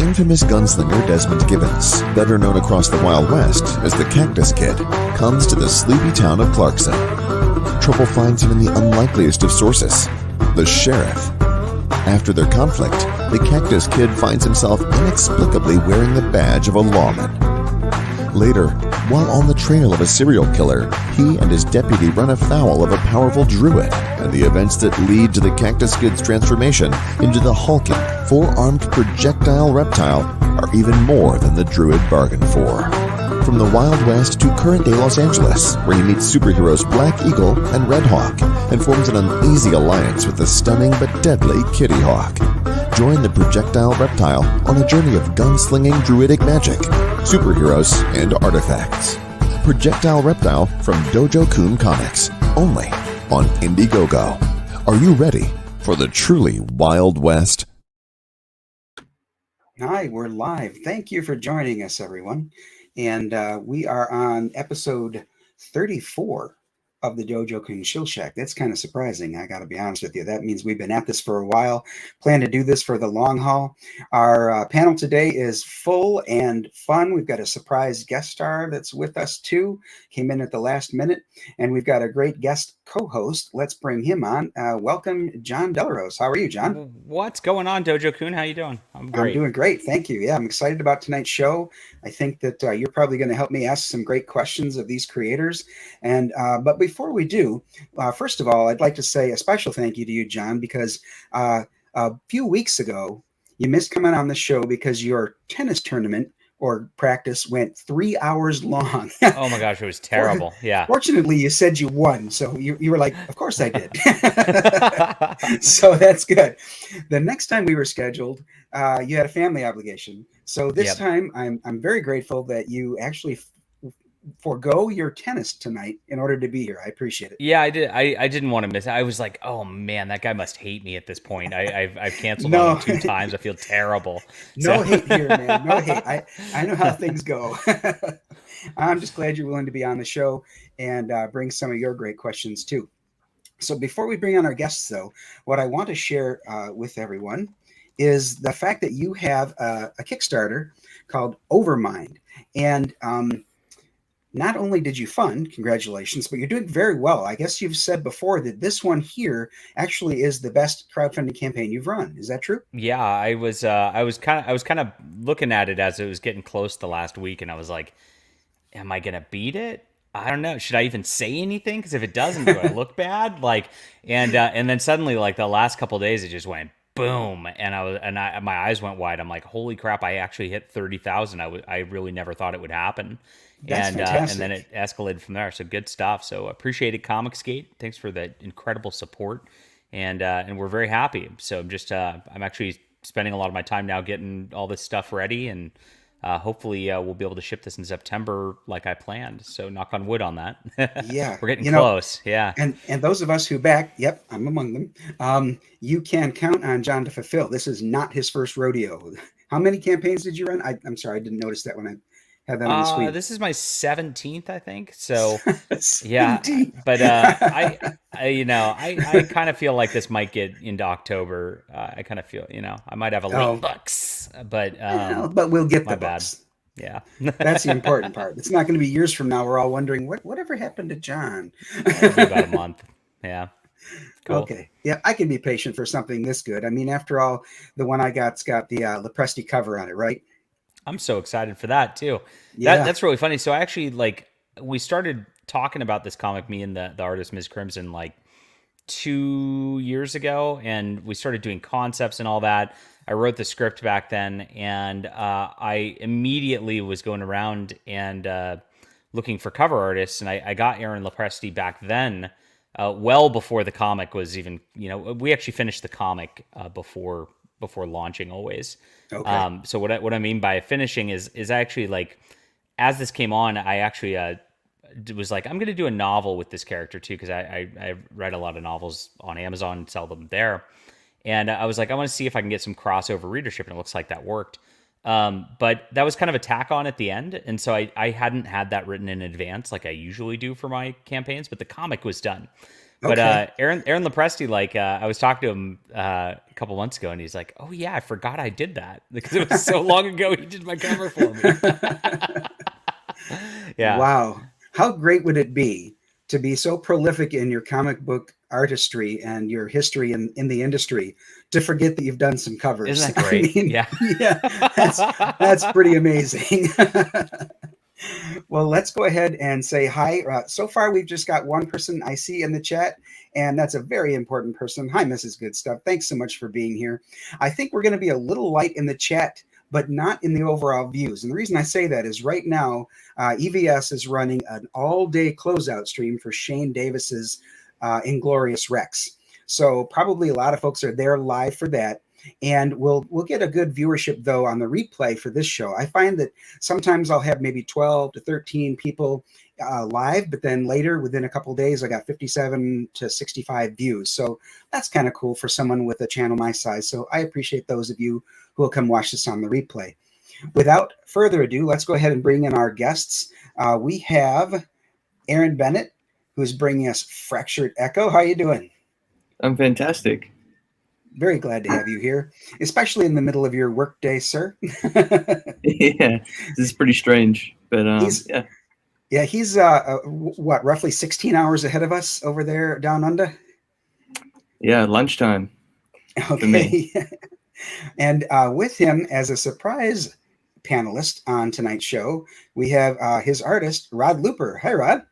Infamous gunslinger Desmond Gibbons, better known across the Wild West as the Cactus Kid, comes to the sleepy town of Clarkson. Trouble finds him in the unlikeliest of sources, the sheriff. After their conflict, the Cactus Kid finds himself inexplicably wearing the badge of a lawman. Later, while on the trail of a serial killer, he and his deputy run afoul of a powerful druid, and the events that lead to the Cactus Kid's transformation into the hulking, four-armed projectile reptile are even more than the druid bargained for. From the Wild West to current-day Los Angeles, where he meets superheroes Black Eagle and Red Hawk, and forms an uneasy alliance with the stunning but deadly Kitty Hawk. Join the projectile reptile on a journey of gunslinging druidic magic, superheroes, and artifacts. Projectile Reptile from Dojo Kun Comics, only on Indiegogo. Are you ready for the truly Wild West? Hi, we're live. Thank you for joining us, everyone. And we are on episode 34 of the Dojo Kun Shill Shack. That's kind of surprising, I got to be honest with you. That means we've been at this for a while, plan to do this for the long haul. Our panel today is full and fun. We've got a surprise guest star that's with us too, came in at the last minute, and we've got a great guest co-host. Let's bring him on. Welcome, John Delarose. How are you, John? What's going on, Dojo Kun? How you doing? I'm great. I'm doing great. Thank you. Yeah, I'm excited about tonight's show. I think that you're probably going to help me ask some great questions of these creators. And but before we do, first of all, I'd like to say a special thank you to you, John, because a few weeks ago, you missed coming on the show because your tennis tournament or practice went 3 hours long. Oh my gosh, it was terrible. Yeah. Fortunately, you said you won. So you were like, of course I did. So that's good. The next time we were scheduled, you had a family obligation. So this time I'm very grateful that you actually forego your tennis tonight in order to be here. I appreciate it. Yeah, I did. I didn't want to miss it. I was like, oh man, that guy must hate me at this point. I've canceled on him 2 times. I feel terrible. No hate here, man. No hate. I know how things go. I'm just glad you're willing to be on the show and bring some of your great questions too. So before we bring on our guests, though, what I want to share with everyone is the fact that you have a Kickstarter called Overmind. And not only did you fund, congratulations, but you're doing very well. I guess you've said before that this one here actually is the best crowdfunding campaign you've run. Is that true? Yeah, I was kind of looking at it as it was getting close to last week, and I was like, am I gonna beat it? I don't know. Should I even say anything? Because if it doesn't, do I look bad? And then suddenly, like the last couple of days, it just went boom, and my eyes went wide. I'm like, holy crap! I actually hit 30,000. I really never thought it would happen. That's and then it escalated from there. So good stuff. So appreciate it, Comicsgate. Thanks for the incredible support, and we're very happy. So I'm actually spending a lot of my time now getting all this stuff ready, and hopefully we'll be able to ship this in September like I planned. So knock on wood on that. Yeah, we're getting close. Yeah, and those of us who back, yep, I'm among them. You can count on John to fulfill. This is not his first rodeo. How many campaigns did you run? I'm sorry, I didn't notice that when I had that on the screen. This is my 17th, I think. So yeah, but I kind of feel like this might get into October. I kind of feel, I might have a late books, but we'll get the books. Yeah, that's the important part. It's not going to be years from now. We're all wondering whatever happened to John. It'll be about a month. Yeah. Cool. Okay. Yeah, I can be patient for something this good. I mean, after all, the one I got's got the Lepresti cover on it, right? I'm so excited for that too. Yeah. That's really funny. So actually, we started talking about this comic, me and the artist Ms. Crimson, 2 years ago, and we started doing concepts and all that. I wrote the script back then, and I immediately was going around and looking for cover artists, and I got Aaron Lepresti back then, well before the comic was even, we actually finished the comic before before launching always. Okay. So what I mean by finishing is actually like, as this came on, I actually was like, I'm going to do a novel with this character too, because I write a lot of novels on Amazon, sell them there. And I was like, I want to see if I can get some crossover readership, and it looks like that worked. But that was kind of a tack on at the end, and so I hadn't had that written in advance like I usually do for my campaigns, but the comic was done. But Okay. Aaron Lepresti, like I was talking to him a couple months ago, and he's like, "Oh yeah, I forgot I did that because it was so long ago. He did my cover for me." Yeah. Wow. How great would it be to be so prolific in your comic book artistry and your history in the industry to forget that you've done some covers? Isn't that great? I mean, Yeah. yeah, that's pretty amazing. Well, let's go ahead and say hi. So far, we've just got one person I see in the chat, and that's a very important person. Hi, Mrs. Good Stuff. Thanks so much for being here. I think we're going to be a little light in the chat, but not in the overall views. And the reason I say that is right now, EVS is running an all-day closeout stream for Shane Davis's Inglorious Rex. So probably a lot of folks are there live for that. And we'll get a good viewership, though, on the replay for this show. I find that sometimes I'll have maybe 12 to 13 people live, but then later, within a couple of days, I got 57 to 65 views. So that's kind of cool for someone with a channel my size. So I appreciate those of you who will come watch this on the replay. Without further ado, let's go ahead and bring in our guests. We have Aaron Bennett, who's bringing us Fractured Echo. How are you doing? I'm fantastic. Very glad to have you here, especially in the middle of your workday, sir. Yeah, this is pretty strange, but he's what, roughly 16 hours ahead of us over there down under? Yeah, lunchtime. Okay. And with him as a surprise panelist on tonight's show, we have his artist, Rod Looper. Hi, Rod.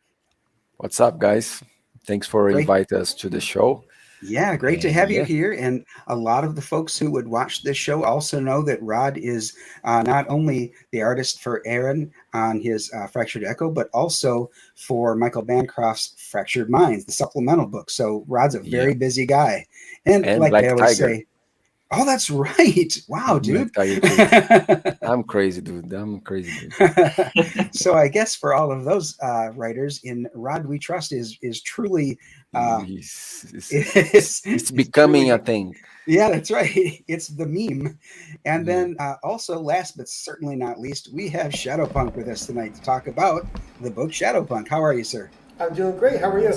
What's up, guys? Thanks for inviting us to the show. Yeah, great to have you here. And a lot of the folks who would watch this show also know that Rod is not only the artist for Aaron on his Fractured Echo, but also for Michael Bancroft's Fractured Minds, the supplemental book. So Rod's a very busy guy. And like Black I always Tiger. say, oh, that's right. Wow, dude. I'm crazy, dude. So I guess for all of those writers, in Rod We Trust is truly it's becoming truly a thing. Yeah, that's right. It's the meme. And then also, last but certainly not least, we have ShadowPunk with us tonight to talk about the book ShadowPunk. How are you, sir? I'm doing great. How are you?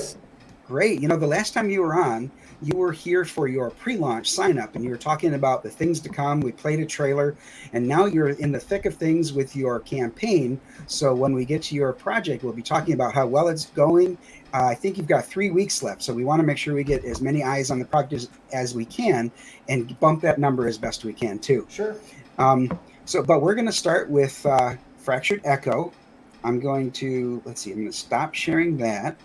Great. You know, the last time you were on, you were here for your pre-launch sign-up, and you were talking about the things to come. We played a trailer, and now you're in the thick of things with your campaign. So when we get to your project, we'll be talking about how well it's going. I think you've got 3 weeks left, so we want to make sure we get as many eyes on the project as we can and bump that number as best we can, too. Sure. But we're going to start with Fractured Echo. I'm going to stop sharing that.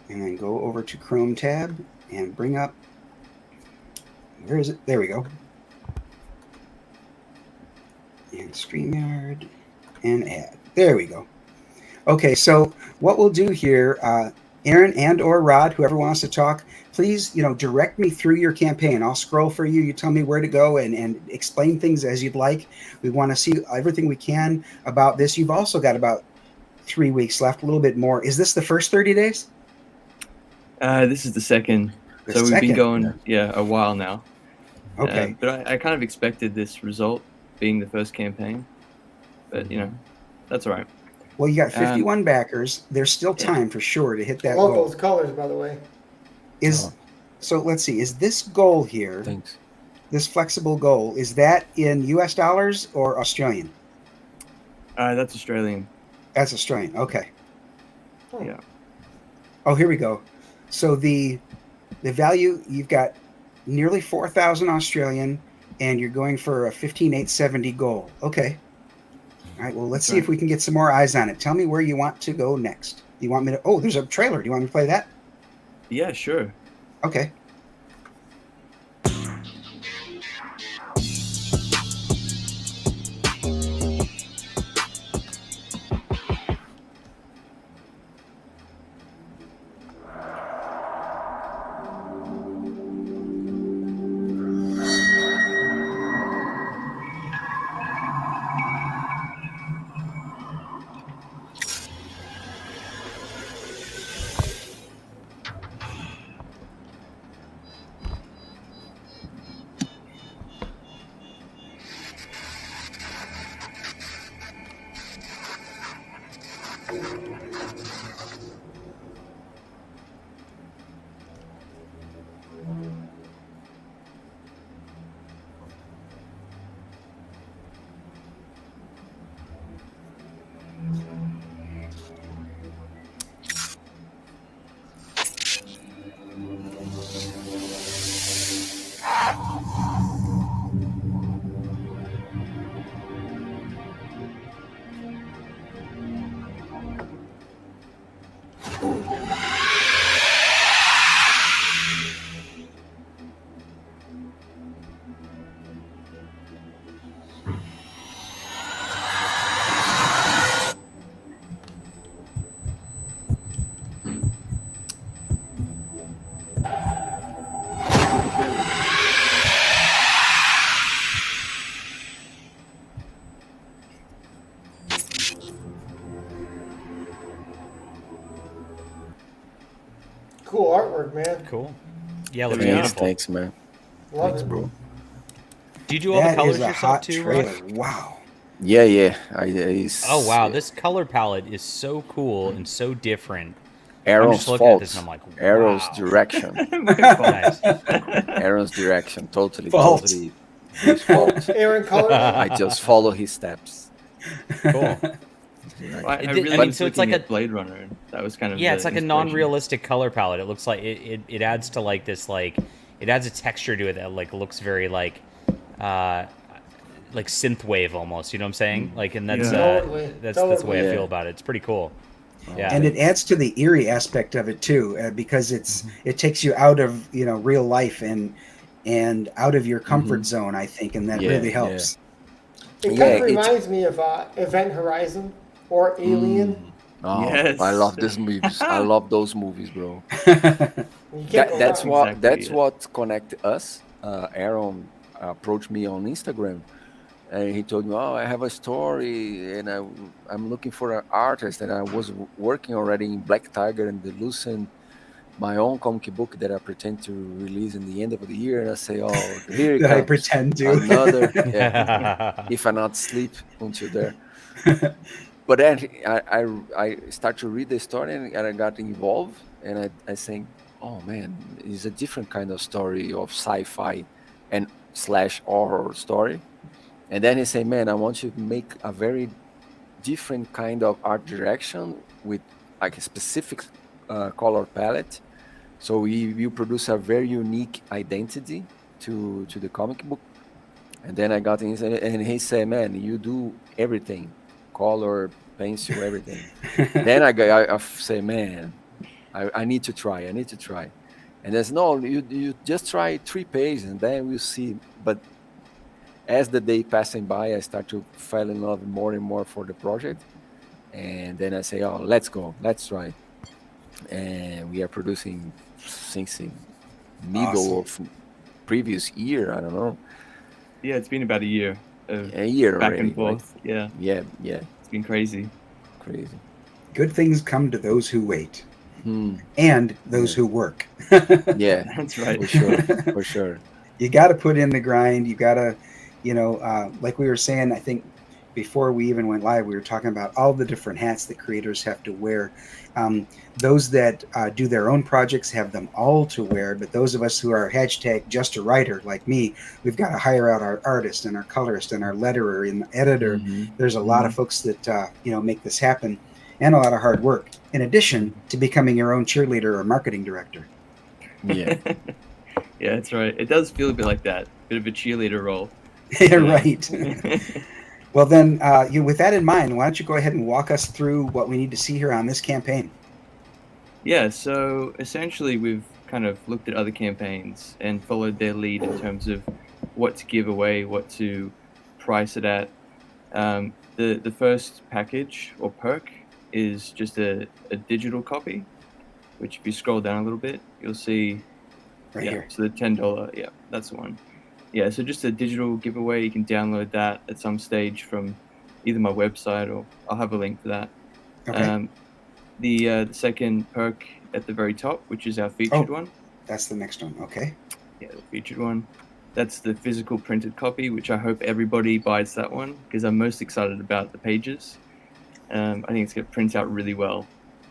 And then go over to Chrome tab and bring up, where is it? There we go. And StreamYard and add. There we go. Okay, so what we'll do here, Aaron and or Rod, whoever wants to talk, please, direct me through your campaign. I'll scroll for you. You tell me where to go and explain things as you'd like. We want to see everything we can about this. You've also got about 3 weeks left, a little bit more. Is this the first 30 days? This is the second. So we've been going, a while now. Okay. But I kind of expected this result being the first campaign. But, that's all right. Well, you got 51 backers. There's still time for sure to hit that Love goal. those colors, by the way. So let's see. Is this goal here, Thanks. this flexible goal, is that in U.S. dollars or Australian? That's Australian. That's Australian. Okay. Yeah. Oh, here we go. So the value, you've got nearly 4,000 Australian, and you're going for a 15,870 goal. Okay. All right. Well, let's see if we can get some more eyes on it. Tell me where you want to go next. You want me to? Oh, there's a trailer. Do you want me to play that? Yeah, sure. Okay. Cool artwork, man. Cool. Yeah, looks Yeah. beautiful. Thanks, man. Love Thanks, it. bro. Do you do all the That colors is a yourself hot too, trailer. Russ? Wow. Yeah. Oh wow, this color palette is so cool and so different. I'm Aaron's just looking at this fault. and I'm like, Arrow's wow. direction. Nice. Aaron's direction. Totally his fault. Aaron Color. I just follow his steps. Cool. I It- really I mean, was so it's looking like at Blade Runner. And that was kind of Yeah, the it's like a inspiration. non-realistic color palette. It looks like it adds to like this like it adds a texture to it that like looks very like synthwave almost. You know what I'm saying? Like, and that's Yeah. Totally, that's the way I totally. feel about it. It's pretty cool. Yeah. And it adds to the eerie aspect of it too, because it takes you out of real life and out of your comfort zone, I think, and that Yeah, really helps. It Yeah, kind of it's- reminds me of Event Horizon or Alien. Oh, Yes. I love these movies. I love those movies, bro. You can't go That's wrong. what Exactly, that's yeah. what connected us. Aaron approached me on Instagram, and he told me, "Oh, I have a story, and I'm looking for an artist." And I was working already in Black Tiger and the Lucent, my own comic book that I pretend to release in the end of the year. And I say, "Oh, here it That I comes, pretend to. another." Yeah, if I not sleep until there. But then I start to read the story and I got involved, and I think, oh man, it's a different kind of story of sci-fi and / horror story. And then he say, man, I want you to make a very different kind of art direction with like a specific color palette. So we will produce a very unique identity to the comic book. And then I got in, and he said, man, you do everything, color, pencil, everything. Then I say, man, I need to try. And there's no, you just try 3 pages and then we'll see. But as the day passing by, I start to fall in love more and more for the project. And then I say, oh, let's go, let's try. And we are producing since the middle of previous year, I don't know. Yeah, it's been about a year of A year back already, and forth. Yeah, Yeah, it's been crazy. crazy. Good things come to those who wait Hmm. and those who work. Yeah, That's right. for sure. You got to put in the grind. You got to, like we were saying, I think before we even went live, we were talking about all the different hats that creators have to wear. Those that do their own projects have them all to wear, but those of us who are hashtag just a writer like me, we've got to hire out our artist and our colorist and our letterer and editor. Mhm. There's a lot of folks that make this happen, and a lot of hard work, in addition to becoming your own cheerleader or marketing director. Yeah. Yeah, that's right. It does feel a bit like that. Bit of a cheerleader role. Yeah, right. Well, then, with that in mind, why don't you go ahead and walk us through what we need to see here on this campaign? Yeah, so essentially we've kind of looked at other campaigns and followed their lead in terms of what to give away, what to price it at. The first package or perk is just a digital copy, which if you scroll down a little bit, you'll see Right here. So the $10, yeah, that's the one. Yeah, so just a digital giveaway. You can download that at some stage from either my website or I'll have a link for that. Okay. The second perk at the very top, which is our featured one. That's the next one. Okay. Yeah, the featured one. That's the physical printed copy, which I hope everybody buys that one because I'm most excited about the pages. I think it's going to print out really well.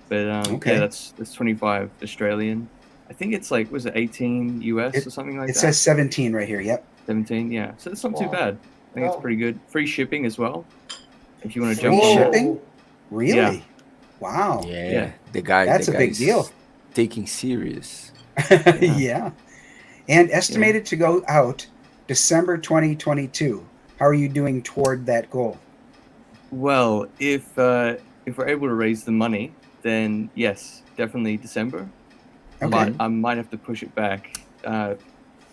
But Okay. yeah, that's 25 Australian. I think it's like, was it 18 US or something like It that? says 17 right here. Yep. 17, yeah. So that's not too Wow. bad. I think Wow. it's pretty good. Free shipping as well. If you want to Free jump on that. shipping? Really? Yeah. Wow. Yeah, the guy. That's the a big guy's deal. Taking serious. Yeah. And estimated to go out December 2022. How are you doing toward that goal? Well, if we're able to raise the money, then yes, definitely December. Okay. But I might have to push it back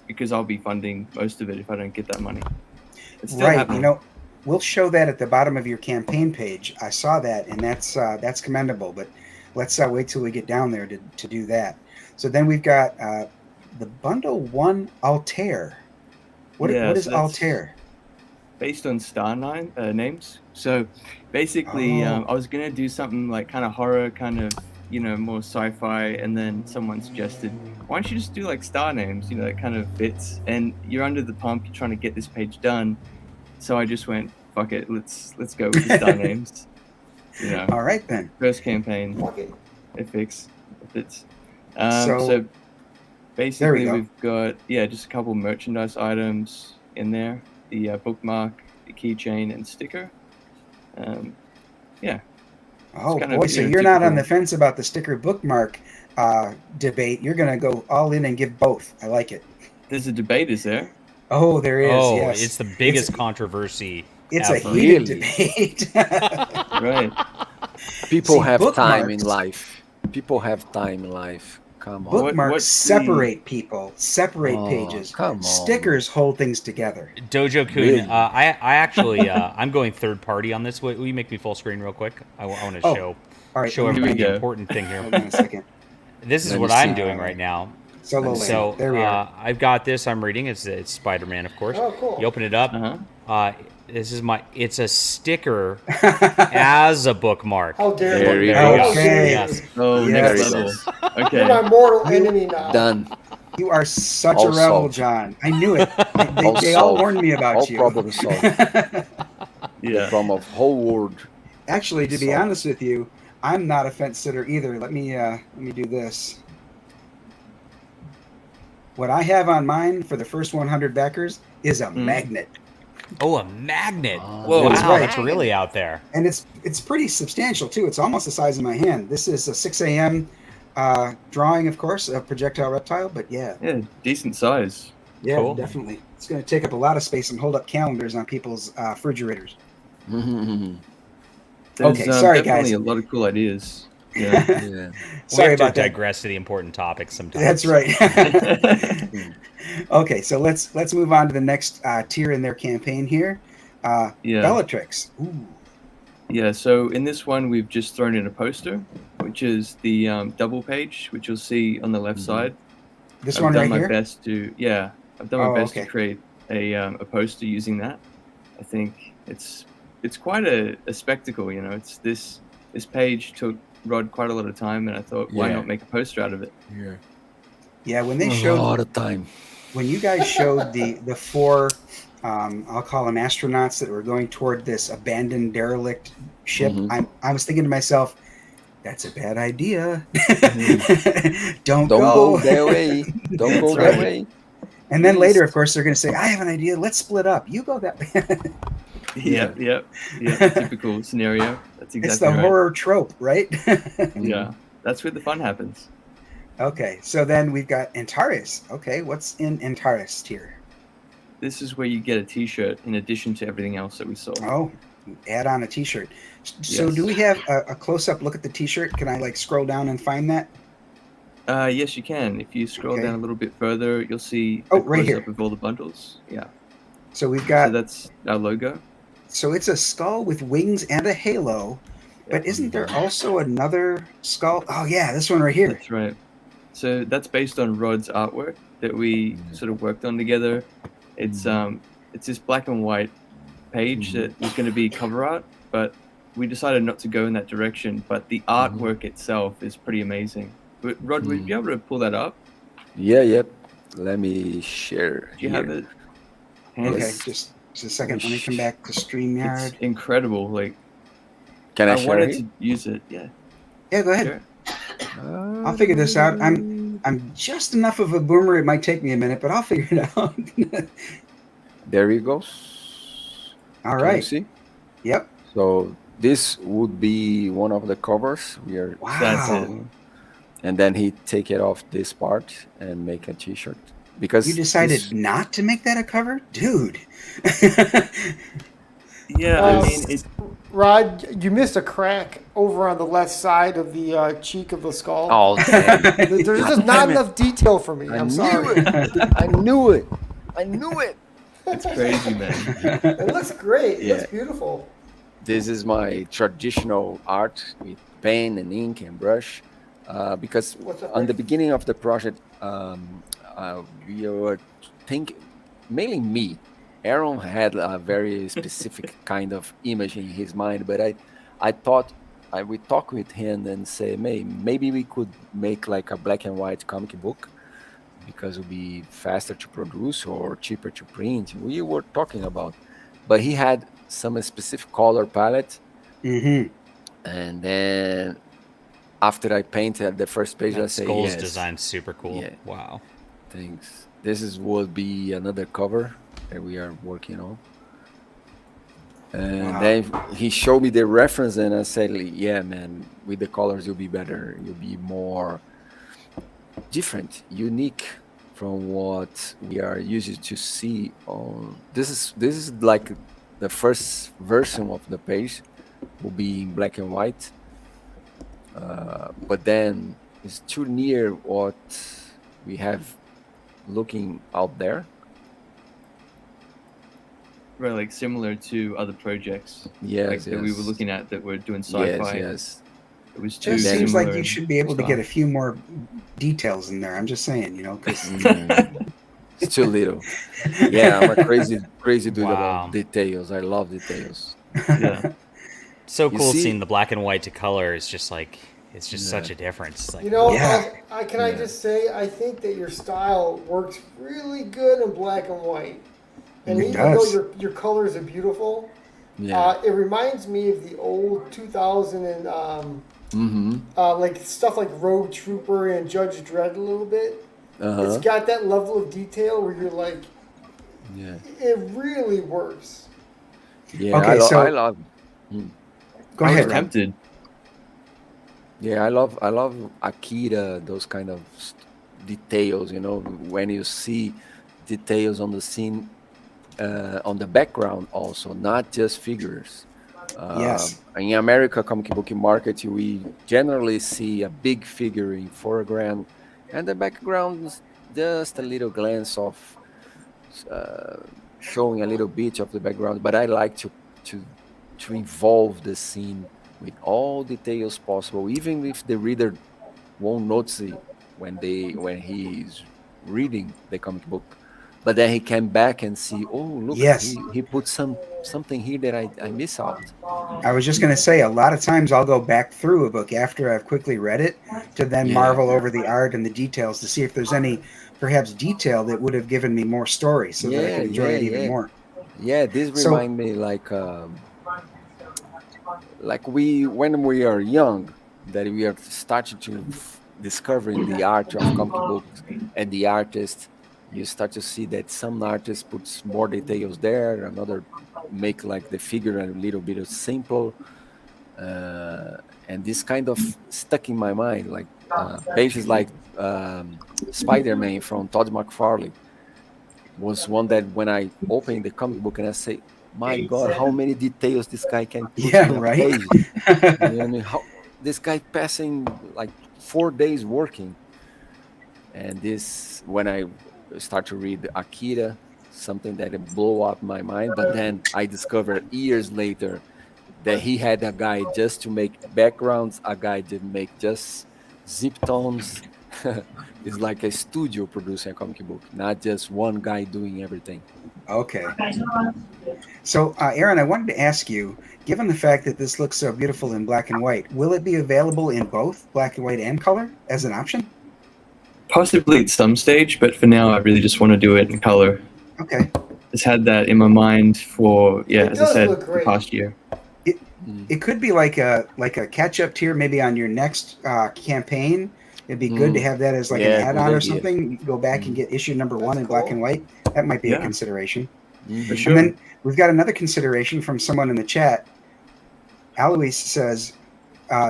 because I'll be funding most of it if I don't get that money. It's still Right. happening. We'll show that at the bottom of your campaign page. I saw that, and that's commendable. But let's wait till we get down there to do that. So then we've got the bundle 1 Altair. What Yeah, is so that's- Altair? Based on names. So basically, Oh. I was gonna do something like kind of horror, kind of more sci-fi, and then someone suggested, why don't you just do like star names? That kind of fits. And you're under the pump, you're trying to get this page done. So I just went, fuck it, let's go with the star names. All right then. First campaign, Fuck it. it fits. So- So basically, go. we've got just a couple merchandise items in there. The bookmark, the keychain, and sticker. Oh kind of, boy, so you know, you're not on typical. the fence about the sticker bookmark debate. You're going to go all in and give both. I like it. There's a debate, is there? Oh, there is. Oh, yes. it's the biggest controversy It's a ever. heated Really? debate. Right. People See, have time in bookmarks- life. People have time in life. Come on. Bookmarks what's the- separate people, separate Oh, pages. come on. Stickers hold things together. Dojo Kun, Really? I actually, I'm going third party on this. Will you make me full screen real quick? I want to Oh, show All right, show let me everybody we the go. important thing here. hold on a second. This is Let what me I'm see. doing right now. Solo lane. So there we are. I've got this. I'm reading. It's Spider-Man, of course. Oh, cool. You open it up. Uh-huh. This is it's a sticker as a bookmark. How dare There you? you go. How Okay. dare Yes. you? Oh, Yes. next level. You're Okay. my mortal enemy now. Done. You are such All a rebel, solved. John. I knew it. They all solved. warned me about All you. problem solved. Yeah. From a whole world. Actually, to be Solved. honest with you, I'm not a fence sitter either. Let me do this. What I have on mine for the first 100 backers is a magnet, Oh, a magnet. Oh, Whoa, that's wow, right. that's really out there. and it's pretty substantial too. It's almost the size of my hand. This is a 6 a.m. Drawing, of course, a projectile reptile. But yeah, Decent size. yeah, Cool. definitely. It's going to take up a lot of space and hold up calendars on people's refrigerators. There's, Okay, sorry, definitely guys. a lot of cool ideas. Yeah. Yeah. Sorry we have about to that. digress to the important topics sometimes. That's right. Okay, so let's move on to the next tier in their campaign here. Yeah. Bellatrix. Ooh. Yeah, so in this one, we've just thrown in a poster, which is the double page, which you'll see on the left side. This I've one done right my here. best to, I've done my Oh, best okay. to create a poster using that. I think it's quite a spectacle, It's this page took Rod quite a lot of time, and I thought, why Yeah. not make a poster out of it? Yeah. Yeah, when they A showed lot of time. when you guys showed the four, I'll call them astronauts that were going toward this abandoned derelict ship. Mhm. I was thinking to myself, that's a bad idea. Don't Don't go go. that way. Don't go That's that right. way. And then later, of course, they're going to say, I have an idea. Let's split up. You go that way. Yeah. Typical scenario. That's exactly It's the right. horror trope, right? Yeah, that's where the fun happens. Okay, so then we've got Antares. Okay, what's in Antares tier? This is where you get a T-shirt in addition to everything else that we saw. Oh, add on a T-shirt. So Yes. do we have a close-up look at the T-shirt? Can I scroll down and find that? Yes, you can. If you scroll Okay. down a little bit further, you'll see Oh, a right here. close-up of all the bundles. Yeah. So we've So got. that's our logo. So it's a skull with wings and a halo, but isn't there also another skull? Oh yeah, this one right here. That's right. So that's based on Rod's artwork that we sort of worked on together. It's this black and white page that was going to be cover art, but we decided not to go in that direction. But the artwork itself is pretty amazing. But Rod, would you be able to pull that up? Yeah, yep. Let me share. Do you have it? Okay, Yes. just a second. Let me come back to It's StreamYard. incredible. Like Can I I share wanted it? to use it. Yeah. Yeah, go ahead. Sure. I'll figure this out. I'm just enough of a boomer. It might take me a minute, but I'll figure it out. There he goes. All Can you right. see? Yep. So this would be one of the covers. We are, That's Wow. it. and then he take it off this part and make a T-shirt because You decided this- not to make that a cover, dude. Yeah, I mean, it, Rod, you missed a crack over on the left side of the cheek of the skull. Oh, damn. There's just not enough detail for me. I I'm knew sorry. it. I knew it. I knew it. it's crazy, man. It looks great. It Yeah. looks beautiful. This is my traditional art with pen and ink and brush, because What's up, on the Rick? beginning of the project, we were thinking, mainly me. Aaron had a very specific kind of image in his mind, but I thought I would talk with him and say, maybe we could make like a black and white comic book because it would be faster to produce or cheaper to print. We were talking about, but he had some specific color palette, Mm-hmm. and then after I painted the first page, I say, Skull's yes, design's super cool. Yeah. Wow. thanks. Will be another cover that we are working on. And Wow. then he showed me the reference, and I said, yeah, man, with the colors, you'll be better. You'll be more different, unique from what we are used to see on. This is like the first version of the page will be in black and white. But then it's too near what we have looking out there. Right, like similar to other projects Yes, that we were yes. looking at that were doing sci-fi. Yes. It was too Just seems similar like you and should be able to get a stuff. few more details in there. I'm just saying, you know, because It's too little. Yeah, I'm a crazy dude Wow. about details. I love details. Yeah. So You cool see- seeing the black and white to color. Is just like it's just such a difference. It's like, You know, Yeah. I just say I think that your style works really good in black and white, and It even does. though your colors are beautiful, Yeah. it reminds me of the old 2000 and Mm-hmm. like stuff like Road Trooper and Judge Dredd a little bit. Uh-huh. It's got that level of detail where you're like, Yeah. it really works. Yeah. Okay, so- I love. go I was ahead. Rob. tempted. Yeah, I love Akira. Those kind of details. You know, when you see details on the scene, on the background also, not just figures. Yes. In America comic book market, we generally see a big figure in foreground, and the background is just a little glance of showing a little bit of the background. But I like to involve the scene with all details possible, even if the reader won't notice it when he's reading the comic book. But then he came back and see, oh look, Yes. he put something here that I miss out. I was just going to say, a lot of times I'll go back through a book after I've quickly read it to then Yeah. marvel over the art and the details to see if there's any perhaps detail that would have given me more story so that I could enjoy it even more. Yeah, this So- remind me like when we are young, that we are starting to discovering the art of comic books and the artist. You start to see that some artists puts more details there, another make like the figure a little bit of simple, and this kind of stuck in my mind, like pages like Spider-Man from Todd McFarlane was one that when I opened the comic book and I say, my God, how many details this guy can put Yeah, in a right? page. You know what I mean? How this guy passing like 4 days working. And this, when I start to read Akira, something that blew up my mind. But then I discovered years later that he had a guy just to make backgrounds, a guy to make just zip tones. It's like a studio producing a comic book, not just one guy doing everything. Okay. So, Aaron, I wanted to ask you, given the fact that this looks so beautiful in black and white, will it be available in both black and white and color as an option? Possibly at some stage, but for now, I really just want to do it in color. Okay. Just had that in my mind for, It as I does said, look the great. past year. It could be like a catch-up tier maybe on your next campaign. It'd be good to have that as like Yeah, an add-on good or idea. something. You go back and get issue number 1 in black and white. That might be a Yeah. consideration. For sure. And then we've got another consideration from someone in the chat. Alois says,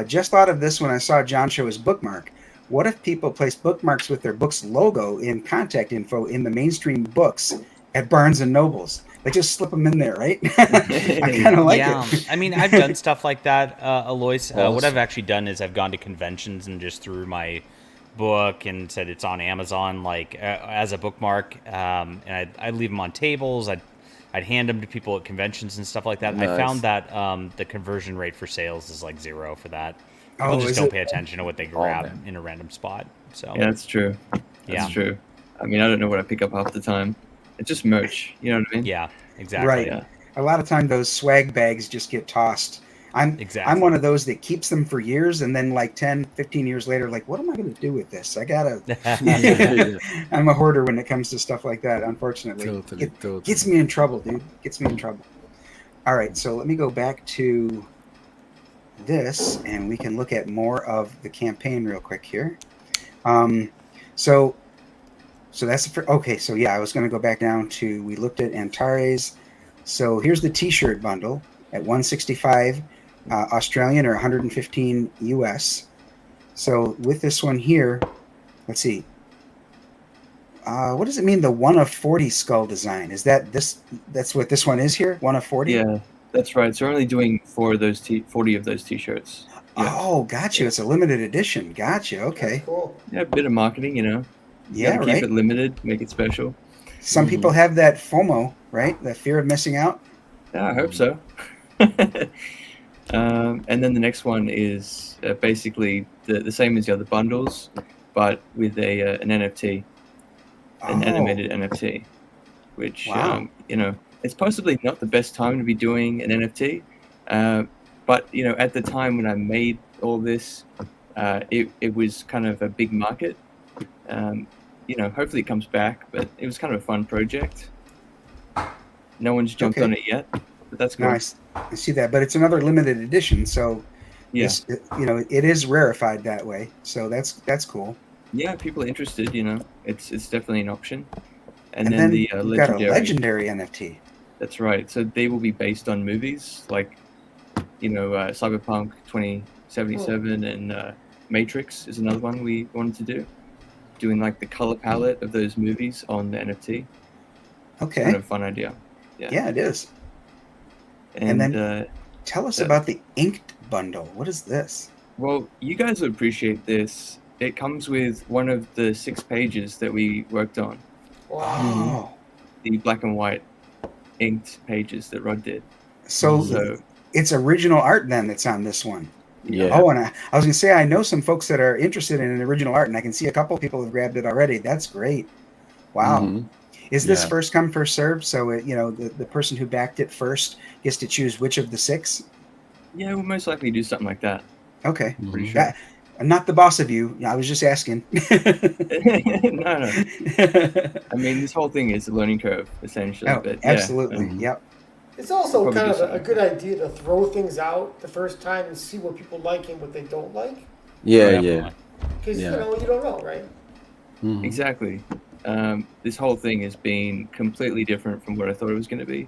just thought of this when I saw John show his bookmark. What if people place bookmarks with their book's logo in contact info in the mainstream books at Barnes and Nobles? Like just slip them in there, right? I kind of like it. I mean, I've done stuff like that, Alois. What Awesome. I've actually done is I've gone to conventions and just threw my book and said it's on Amazon, like as a bookmark, and I'd leave them on tables. I'd hand them to people at conventions and stuff like that. I Nice. found that the conversion rate for sales is like 0 for that. Oh, People just is don't it? pay attention to what they grab man. in a random spot. So Yeah, that's true. That's Yeah. true. I mean, I don't know what I pick up half the time. It's just merch. You know what I mean? Yeah, exactly. Right. Yeah. A lot of time those swag bags just get tossed. I'm Exactly. one of those that keeps them for years, and then like 10, 15 years later, like, what am I going to do with this? I gotta. Yeah. I'm a hoarder when it comes to stuff like that. Unfortunately, Totally. gets me in trouble, dude. Gets me in trouble. All right, so let me go back to this, and we can look at more of the campaign real quick here. So that's okay. So yeah, I was going to go back down to, we looked at Antares. So here's the T-shirt bundle at 165 Australian or 115 US. So with this one here, let's see. What does it mean? The 1 of 40 skull design, is that this? That's what this one is here. 1 of 40. Yeah, that's right. So we're only doing 40 of those T-shirts. Yeah. Oh, gotcha. It's a limited edition. Gotcha. Okay. Cool. Yeah, a bit of marketing, you know. You Yeah, gotta keep right. it limited, make it special. Some people have that FOMO, right? The fear of missing out. Yeah, I hope so. And then the next one is basically the same as the other bundles, but with an NFT, an animated NFT, which Wow. you know, it's possibly not the best time to be doing an NFT, but you know, at the time when I made all this, it was kind of a big market. You know, hopefully it comes back, but it was kind of a fun project. No one's jumped Okay. on it yet, but that's cool. Nice. I see that, but it's another limited edition, so Yeah. it is rarefied that way. So that's cool. Yeah, if people are interested, you know, it's definitely an option. And, And then the you've got a legendary. legendary NFT. That's right. So they will be based on movies like, you know, Cyberpunk 2077 and Matrix is another one we wanted to do. Doing like the color palette of those movies on the NFT. Okay. Kind of a fun idea. Yeah, it is. And, then- Tell us Yeah. about the inked bundle. What is this? well, you guys would appreciate this. It comes with one of the 6 pages that we worked on, Oh, the black and white inked pages that Rod did. so So it's original art then that's on this one. Yeah. Oh, and I was gonna say I know some folks that are interested in an original art, and I can see a couple people have grabbed it already. That's great. Wow. Mhm. Is this Yeah. first come first served? So the person who backed it first gets to choose which of the 6. yeah, we'll most likely do something like that. Okay. Pretty Mhm. sure. Yeah, I'm not the boss of you. I was just asking. No. I mean, this whole thing is a learning curve, essentially. Oh, but yeah, absolutely. Mhm. Yep. It's also Probably kind do of a something. good idea to throw things out the first time and see what people like and what they don't like. Yeah, Definitely. yeah. Because, Yeah. you don't know, right? Mhm. Exactly. This whole thing has been completely different from what I thought it was going to be,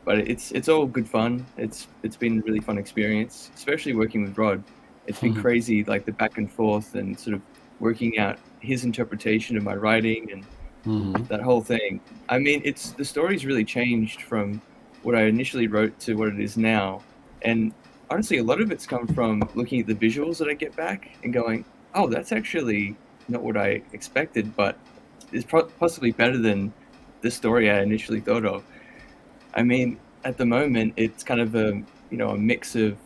but it's all good fun. It's been a really fun experience, especially working with Rod. It's been Mhm. crazy, like the back and forth and sort of working out his interpretation of my writing and Mhm. that whole thing. I mean, the story's really changed from what I initially wrote to what it is now, and honestly, a lot of it's come from looking at the visuals that I get back and going, "Oh, that's actually not what I expected, but it's possibly better than the story I initially thought of." I mean, at the moment, it's kind of a mix of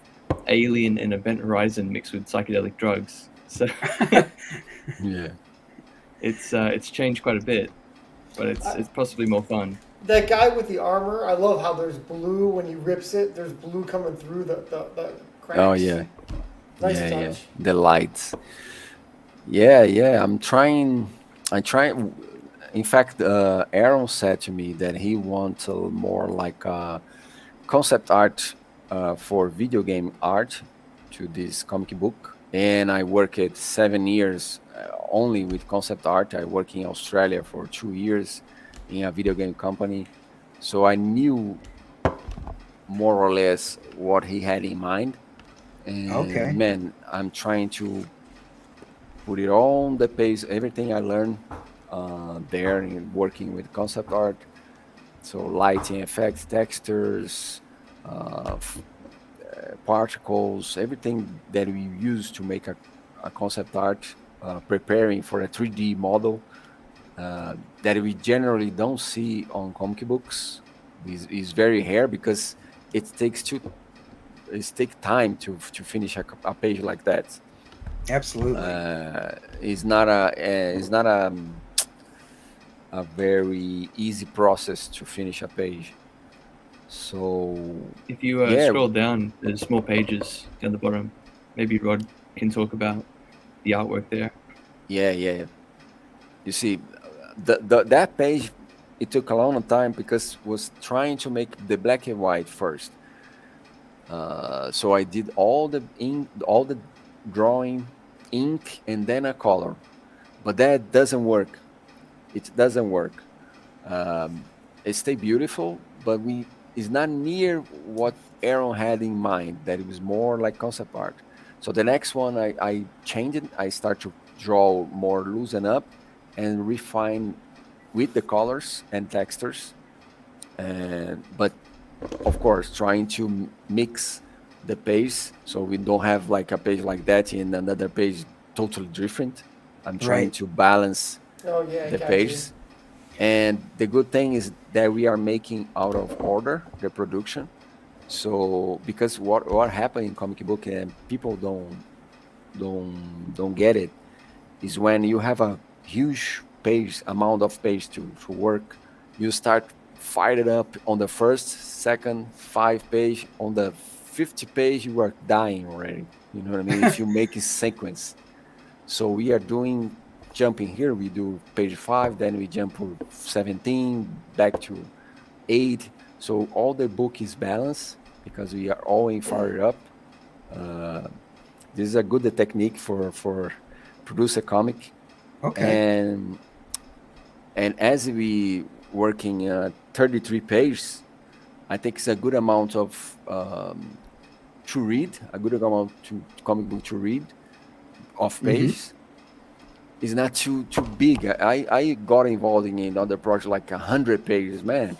Alien and Event Horizon mixed with psychedelic drugs. So Yeah. it's changed quite a bit, but it's possibly more fun. That guy with the armor, I love how there's blue when he rips it. There's blue coming through the cracks. Oh yeah. Nice yeah, touch. yeah. The lights. Yeah. I'm trying. In fact, Aaron said to me that he wants more like concept art for video game art to this comic book. And I worked 7 years only with concept art. I worked in Australia for 2 years in a video game company. So I knew more or less what he had in mind. And Okay. man, I'm trying to put it on the page, everything I learned there in working with concept art. So lighting effects, textures, particles, everything that we use to make a concept art, preparing for a 3D model that we generally don't see on comic books is very rare because it takes time to finish a page like that. Absolutely. It's not a a very easy process to finish a page. So If you yeah, scroll down, there's small pages down the bottom. Maybe Rod can talk about the artwork there. yeah. You see, that page, it took a long time because was trying to make the black and white first. So I did all the ink, all the drawing, ink, and then a color. But that doesn't work. It doesn't work. It stayed beautiful, but it's not near what Aaron had in mind. That it was more like concept art. So the next one, I changed it. I start to draw more loosen up and refine with the colors and textures. And but of course, trying to mix the page so we don't have like a page like that and another page totally different. I'm trying Right. to balance Oh yeah, the got pages. And the good thing is that we are making out of order the production. So because what happened in comic book and people don't get it is when you have a huge page amount of page to work, you start fired up on the first, second, 5 page. On the 50 page, you are dying already. You know what I mean? If you make a sequence. So we are doing jumping here. We do page 5, then we jump to 17, back to 8. So all the book is balanced because we are always fired up. This is a good technique for produce a comic. Okay. And as we working 33 pages, I think it's a good amount of to read, a good amount to comic book to read of pages. It's not too big. I got involved in another project like 100 pages, man.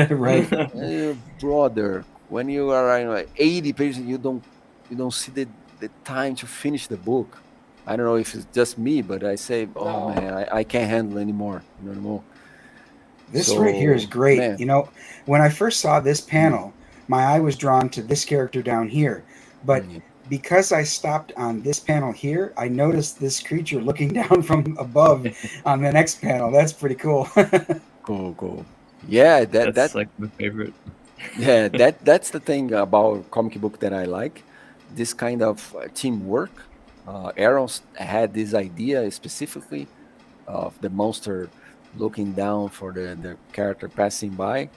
Right. Brother, when you are like 80 pages, you don't see the time to finish the book. I don't know if it's just me, but I say, oh No. man, I can't handle anymore. You know. This right here is great. Man, You know, when I first saw this panel, my eye was drawn to this character down here. But because I stopped on this panel here, I noticed this creature looking down from above on the next panel. That's pretty cool. cool. Yeah, That's like my favorite. yeah, that's the thing about comic book that I like. This kind of teamwork. Aaron had this idea specifically of the monster looking down for the character passing by,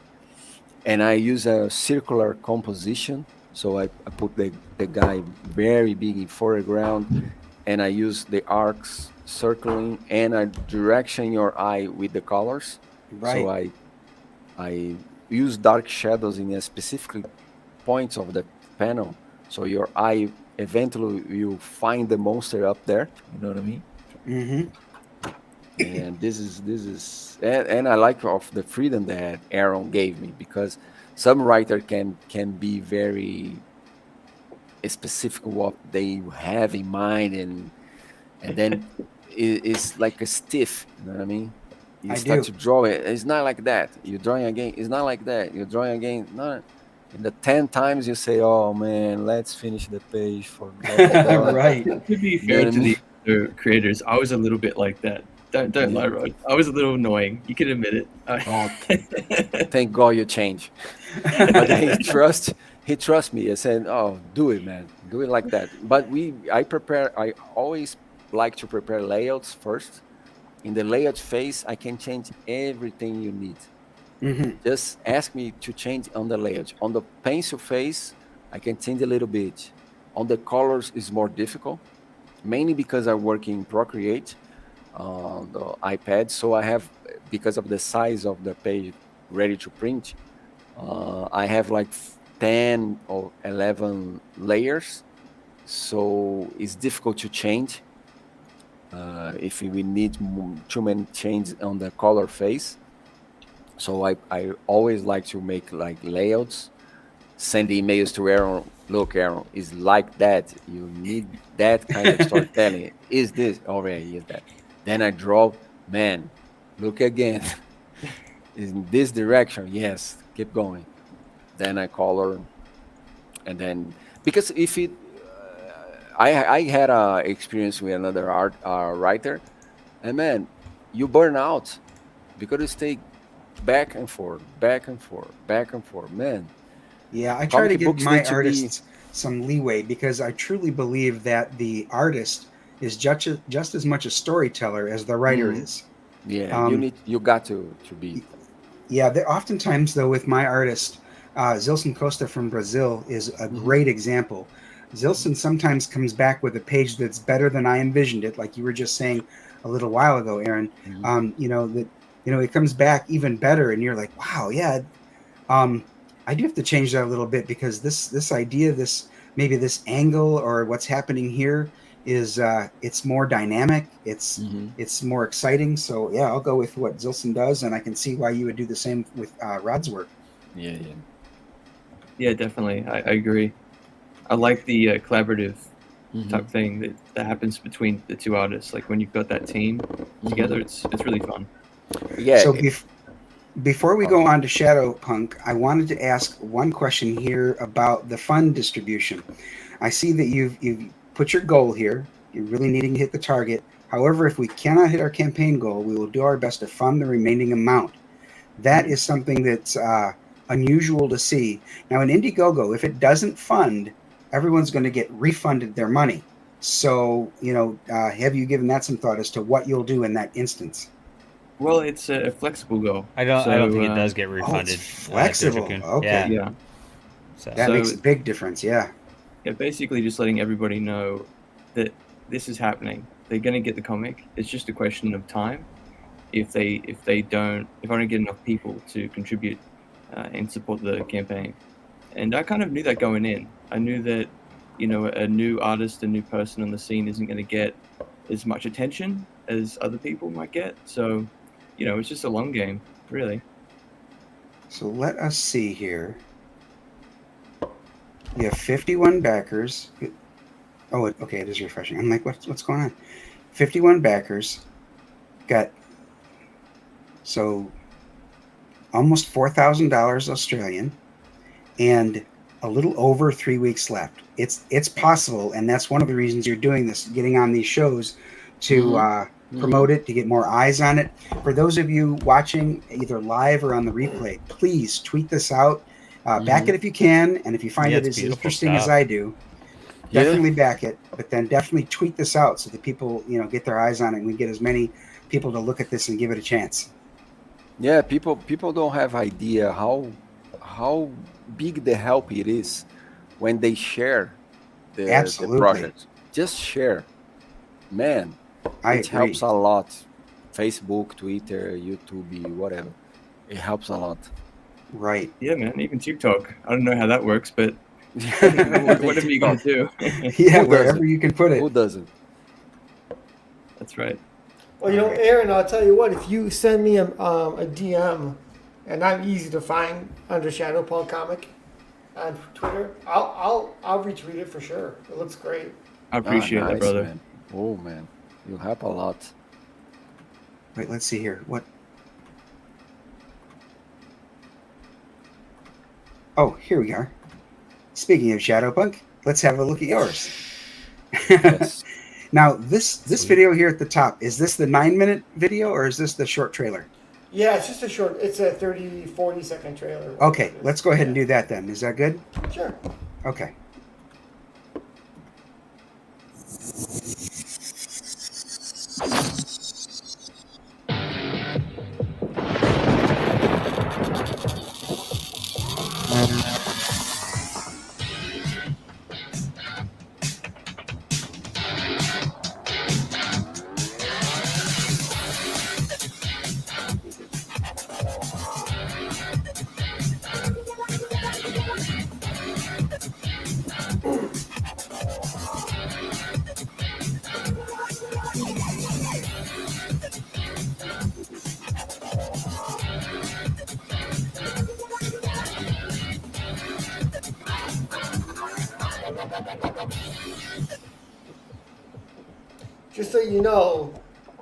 and I use a circular composition. So I put the guy very big in foreground, and I use the arcs circling, and I direction your eye with the colors. Right. So I use dark shadows in a specific points of the panel, so your eye eventually will find the monster up there. You know what I mean? And this is and I like of the freedom that Aaron gave me, because some writer can be very specific what they have in mind, and then it's like a stiff. You know what I mean? You I start do. to draw it. It's not like that. You're drawing again. It's not like that. You're drawing again. No. And the 10 times you say, "Oh man, let's finish the page for." Right. To be You know fair what I to mean? the other creators, I was a little bit like that. Don't lie, Rod. I was a little annoying. You can admit it. Oh, thank God you change. But he trusts me. I said, "Oh, do it, man. Do it like that." But I always like to prepare layouts first. In the layout phase, I can change everything you need. Just ask me to change on the layout. On the pencil phase, I can change a little bit. On the colors, is more difficult, mainly because I work in Procreate on the iPad. So I have, because of the size of the page ready to print, I have like 10 or 11 layers. So it's difficult to change if we need too many changes on the color phase. So I always like to make like layouts, send emails to Aaron. Look, Aaron, is like that. You need that kind of storytelling. Is this already? Is that? Then I draw. Man, look again. In this direction, yes. Keep going. Then I color, and then because if it, I had a experience with another art writer, and man, you burn out because you stay back and forth, back and forth, back and forth. Man, Yeah, I try to comic give books my need to be- artists some leeway because I truly believe that the artist is just as much a storyteller as the writer Mhm. is. yeah, you got to be. Yeah, oftentimes though with my artist, Zilson Costa from Brazil is a great example. Zilson sometimes comes back with a page that's better than I envisioned it, like you were just saying a little while ago, Aaron. Mhm. It comes back even better, and you're like, wow, yeah. Um, I do have to change that a little bit because this idea, maybe this angle or what's happening here is it's more dynamic. Mhm. It's more exciting. So yeah, I'll go with what Zilson does, and I can see why you would do the same with Rod's work. Yeah, yeah. Yeah, definitely. I agree. I like the collaborative type Mhm. thing that happens between the two artists. Like when you've got that team together, it's really fun. Yeah. So before we go on to ShadowPunk, I wanted to ask one question here about the fund distribution. I see that you've put your goal here. You're really needing to hit the target. However, if we cannot hit our campaign goal, we will do our best to fund the remaining amount. That is something that's unusual to see. Now, in Indiegogo, if it doesn't fund, everyone's going to get refunded their money. So, have you given that some thought as to what you'll do in that instance? Well, it's a flexible goal. I don't think it So, does get Oh, refunded. it's flexible. Dojo Kun. Okay. Yeah. Yeah. So, That So- makes a big difference. Yeah. Yeah, basically just letting everybody know that this is happening. They're going to get the comic. It's just a question of time. If I don't get enough people to contribute and support the campaign. And I kind of knew that going in. I knew that, a new artist, a new person on the scene isn't going to get as much attention as other people might get. So, it's just a long game, really. So let us see here. We have 51 backers. Oh, okay, it is refreshing. I'm like, what's going on? 51 backers. Got so almost $4,000 Australian, and a little over 3 weeks left. It's possible, and that's one of the reasons you're doing this, getting on these shows to promote it, to get more eyes on it. For those of you watching either live or on the replay, please tweet this out. Back it if you can, and if you find Yeah, it it's as beautiful interesting as stuff. I do, Yeah. definitely back it. But then definitely tweet this out so that people, get their eyes on it, and we get as many people to look at this and give it a chance. Yeah, people don't have idea how big the help it is when they share the Absolutely. project. Just share, man. I It agree. helps a lot. Facebook, Twitter, YouTube, whatever. It helps a lot. Right. Yeah, man. Even TikTok. I don't know how that works, but whatever you're going to do. Yeah, Who wherever doesn't? you can put it. Who doesn't? That's right. Well, Aaron, I'll tell you what. If you send me a DM, and I'm easy to find under ShadowPunk Comic on Twitter, I'll retweet it for sure. It looks great. I appreciate that, nice, brother. Man. Oh man, you help a lot. Wait, let's see here. What? Oh, here we are. Speaking of ShadowPunk, let's have a look at yours. Yes. Now, this video here at the top, is this the 9-minute video or is this the short trailer? Yeah, it's just a short. It's a 30, 40-second trailer. Okay, let's go ahead and do that then. Is that good? Sure. Okay. Just so you know,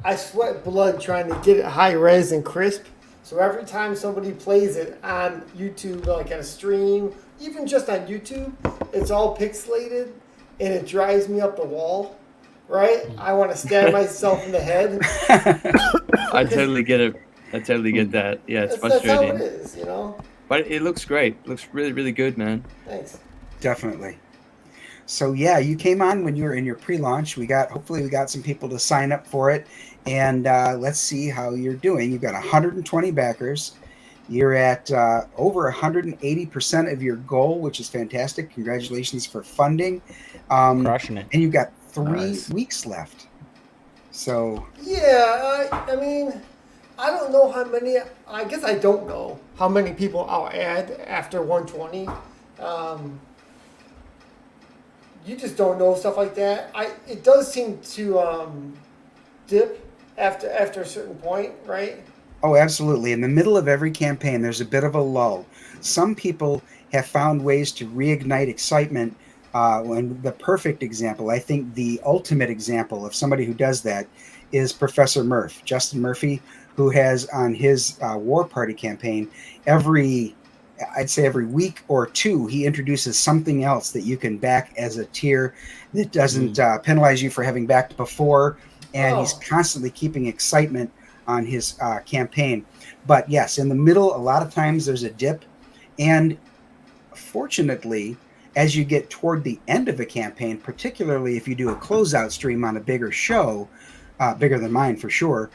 I sweat blood trying to get it high res and crisp. So every time somebody plays it on YouTube, like on a stream, even just on YouTube, it's all pixelated and it drives me up the wall. Right? I want to stab myself in the head. I totally get it. I totally get that. Yeah, it's That's how frustrating. it is, you know. But it looks great. It looks really, really good, man. Thanks. Definitely. So yeah, you came on when you were in your pre-launch. Hopefully we got some people to sign up for it, and let's see how you're doing. You've got 120 backers. You're at over 180% of your goal, which is fantastic. Congratulations for funding. Crushing it. And you've got 3 Nice. weeks left. So Yeah, I mean, I don't know how many. I guess I don't know how many people I'll add after 120. You just don't know stuff like that. It does seem to dip after a certain point, right? oh, absolutely. In the middle of every campaign, there's a bit of a lull. Some people have found ways to reignite excitement. And the perfect example, I think the ultimate example of somebody who does that is Professor Murph, Justin Murphy, who has on his War Party campaign, I'd say every week or two, he introduces something else that you can back as a tier that doesn't penalize you for having backed before. And he's constantly keeping excitement on his campaign. But yes, in the middle, a lot of times there's a dip. And fortunately, as you get toward the end of a campaign, particularly if you do a closeout stream on a bigger show, bigger than mine for sure,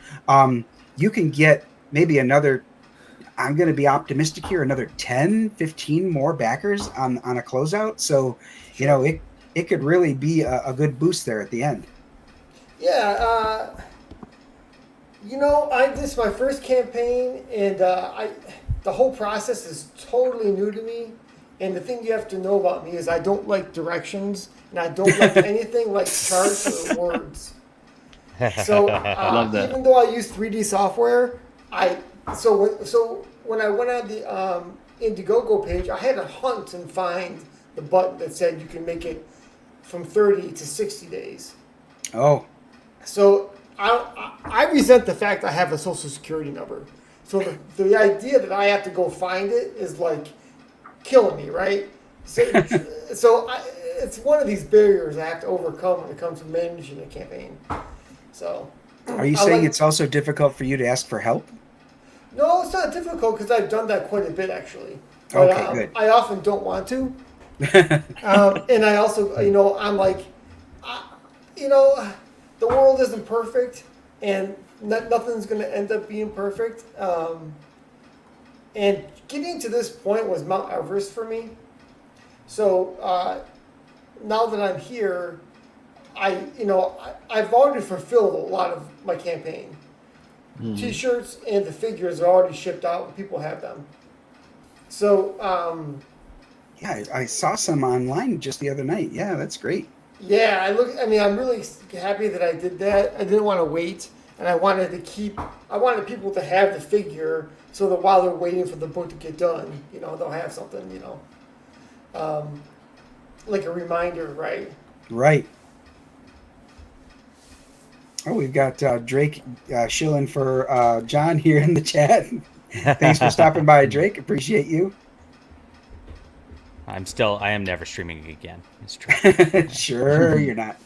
you can get maybe another, I'm going to be optimistic here, another 10, 15 more backers on a closeout. So, you know, it could really be a good boost there at the end. Yeah, you know, this is my first campaign, and the whole process is totally new to me. And the thing you have to know about me is I don't like directions, and I don't like anything like charts or words. So Love that. even though I use 3D software, when I went on the Indiegogo page, I had to hunt and find the button that said you can make it from 30 to 60 days. Oh, So I resent the fact I have a social security number. So the idea that I have to go find it is like killing me, right? So it's one of these barriers I have to overcome when it comes to managing a campaign. So are you saying it's also difficult for you to ask for help? No, it's not difficult because I've done that quite a bit actually. But, Okay, good. I often don't want to. And I also, you know, I'm like, you know, the world isn't perfect, and nothing's going to end up being perfect. And getting to this point was Mount Everest for me. So now that I'm here, I've already fulfilled a lot of my campaign. Mm-hmm. T-shirts and the figures are already shipped out, and people have them. So yeah, I saw some online just the other night. Yeah, that's great. Yeah, I'm really happy that I did that. I didn't want to wait, and I wanted people to have the figure so that while they're waiting for the book to get done, you know, they'll have something, you know, like a reminder, right? Right. Oh, we've got Drake shilling for John here in the chat. Thanks for stopping by, Drake. Appreciate you. I am never streaming again. It's true. Sure, you're not.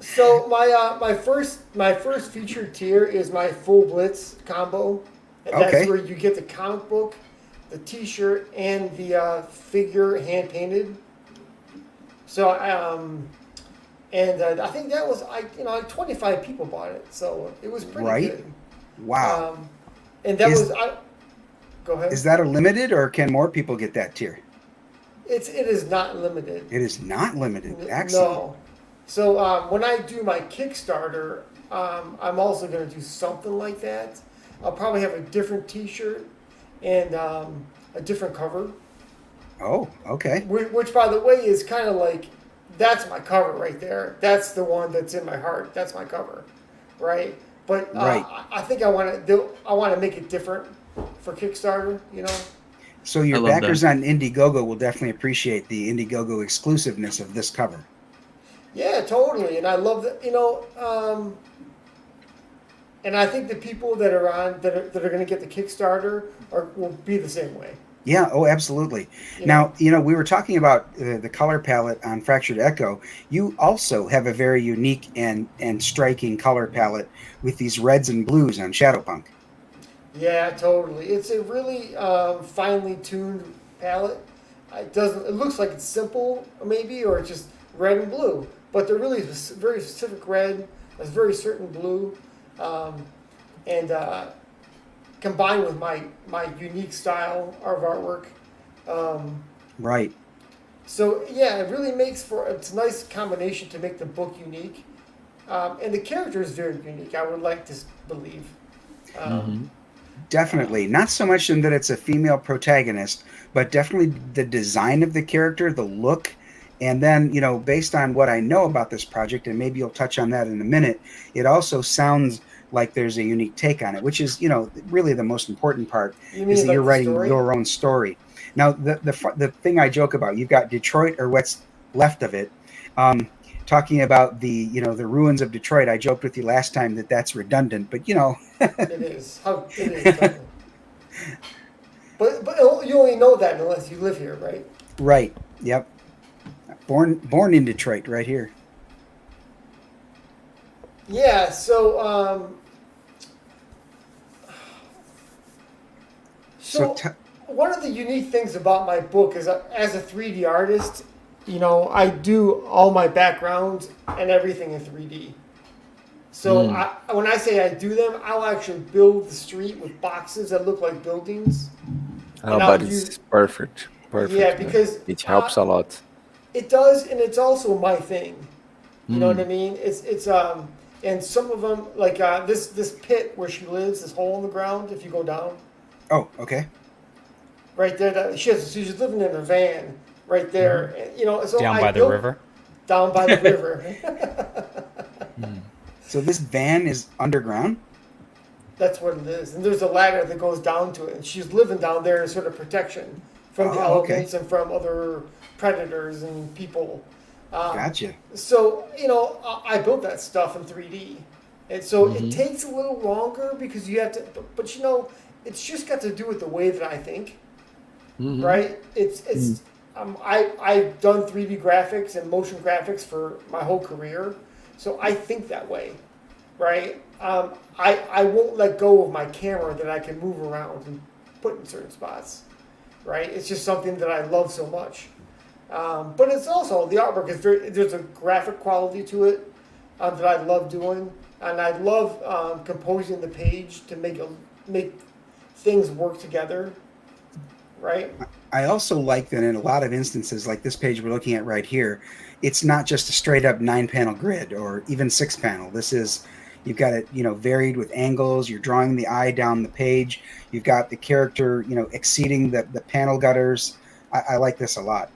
So my first featured tier is my full blitz combo, and that's where you get the comic book, the T-shirt, and the figure hand painted. So and I think that was like 25 people bought it, so it was pretty good. Wow. And that go ahead. Is that a limited, or can more people get that tier? It is not limited. It is not limited. Excellent. No. So when I do my Kickstarter, I'm also going to do something like that. I'll probably have a different T-shirt and a different cover. Oh, okay. Which, by the way, is kind of like, that's my cover right there. That's the one that's in my heart. That's my cover, right? But I think I want to make it different for Kickstarter, you know. So your backers on Indiegogo will definitely appreciate the Indiegogo exclusiveness of this cover. Yeah, totally, and I love that. You know, and I think the people that are going to get the Kickstarter will be the same way. Yeah, oh, absolutely. You Now, we were talking about the color palette on Fractured Echo. You also have a very unique and striking color palette with these reds and blues on ShadowPunk. Yeah, totally. It's a really finely tuned palette. It looks like it's simple, maybe, or just red and blue, but they're really very specific red, a very certain blue, and combined with my unique style of artwork. Right. So yeah, it really makes it's a nice combination to make the book unique, and the character is very unique. I would like to believe. Definitely. Not so much in that it's a female protagonist, but definitely the design of the character, the look, and then, based on what I know about this project, and maybe you'll touch on that in a minute, it also sounds like there's a unique take on it, which is, really the most important part, You mean is that like you're the writing story? your own story. Now, the thing I joke about, you've got Detroit, or what's left of it. Talking about the ruins of Detroit, I joked with you last time that that's redundant, but It is. It is. Totally. But you only know that unless you live here, right? right. Yep. Born in Detroit, right here. Yeah. So So one of the unique things about my book is, as a 3D artist, I do all my backgrounds and everything in 3D. So when I say I do them, I'll actually build the street with boxes that look like buildings. Oh, And but I'll it's perfect. Perfect. Yeah, man. because it helps a lot. it does, and it's also my thing. You know what I Mm. mean? It's and some of them, like this pit where she lives, this hole in the ground. If you go down, Oh, okay. right there, she's living in a van right there. And, so Down I by the built- river. Down by the river. So this van is underground? That's what it is. And there's a ladder that goes down to it. And she's living down there as sort of protection from the Oh, okay. elements and from other predators and people. Gotcha. So, I built that stuff in 3D. And so it takes a little longer because you have to, but it's just got to do with the way that I think, right? I've done 3D graphics and motion graphics for my whole career. So I think that way, right? I won't let go of my camera that I can move around and put in certain spots, right? It's just something that I love so much. But it's also, the artwork is there's a graphic quality to it that I love doing. And I love composing the page to make things work together, right? I also like that in a lot of instances, like this page we're looking at right here, it's not just a straight up 9-panel grid or even 6-panel. You've got it, varied with angles. You're drawing the eye down the page. You've got the character, exceeding the panel gutters. I like this a lot.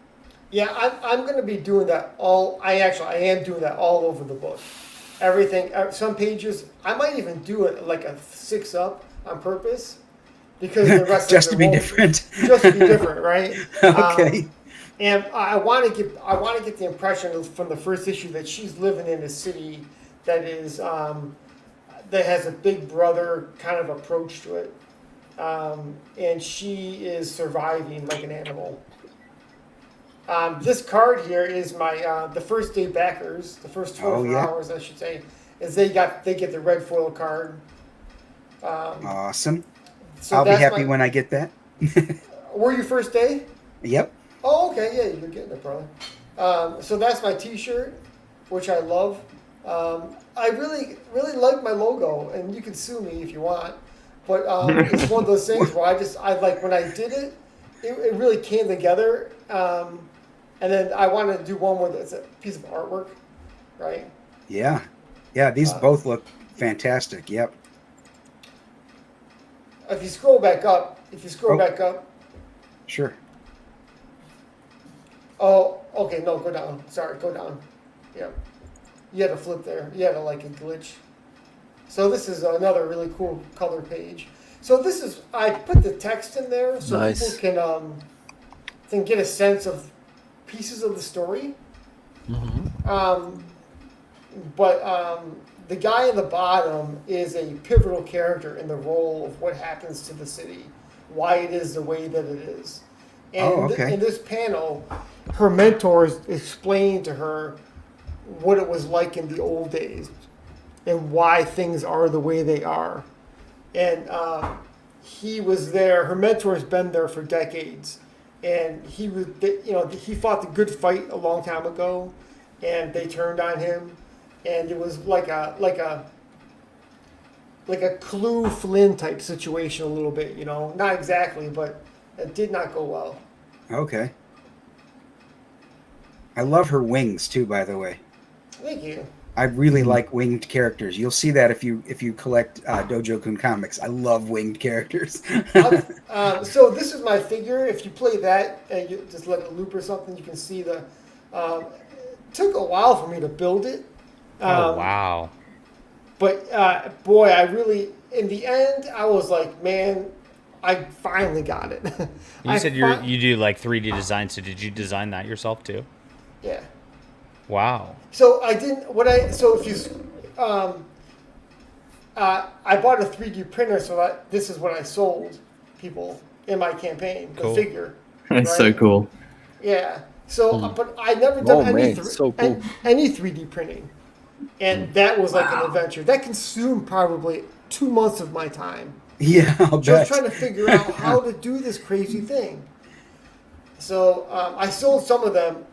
Yeah, I'm going to be doing that I am doing that all over the book. Everything, some pages, I might even do it like a 6-up on purpose because the rest Just of to it be won't- different. Just to be different, right? Okay. And I want to get the impression from the first issue that she's living in a city that is that has a big brother kind of approach to it, and she is surviving like an animal. This card here is my the first day backers, the first 24 hours, I should say, is they get the red foil card. Awesome. So I'll be that's happy when I get that. Were you first day? Yep. Oh, okay, yeah, you're getting it, probably. So that's my T-shirt, which I love. I really, really like my logo, and you can sue me if you want. But it's one of those things where I like when I did it, it really came together. And then I wanted to do one where it's a piece of artwork, right? Yeah. Yeah, these both look fantastic. Yep. If you scroll back up, Sure. Oh, okay, no, go down. Sorry, go down. Yeah. You had to flip there. You had to like a glitch. So this is another really cool color page. So this is, I put the text in there so Nice. people can get a sense of pieces of the story. But the guy in the bottom is a pivotal character in the role of what happens to the city why it is the way that it is. And Oh, okay. in this panel, her mentors explained to her what it was like in the old days and why things are the way they are. And he was there. Her mentor's been there for decades, and he was, he fought the good fight a long time ago, and they turned on him, and it was like a Clue Flynn type situation a little bit, not exactly, but it did not go well. Okay. I love her wings too, by the way. Thank you. I really like winged characters. You'll see that if you collect Dojo Kun comics. I love winged characters. So this is my figure. If you play that and you just let it loop or something, you can see the. It took a while for me to build it. Oh wow! But boy, I really, in the end, I was like, man, I finally got it. You said you do like 3D design. So did you design that yourself too? Yeah. Wow. So I didn't. So if you, I bought a 3D printer, so this is what I sold people in my campaign. The Cool. figure. That's right? so cool. Yeah. So, but I never done any so cool. any 3D printing, and that was like an adventure. That consumed probably 2 months of my time. Yeah, I'll bet. Just trying to figure out how to do this crazy thing. So I sold some of them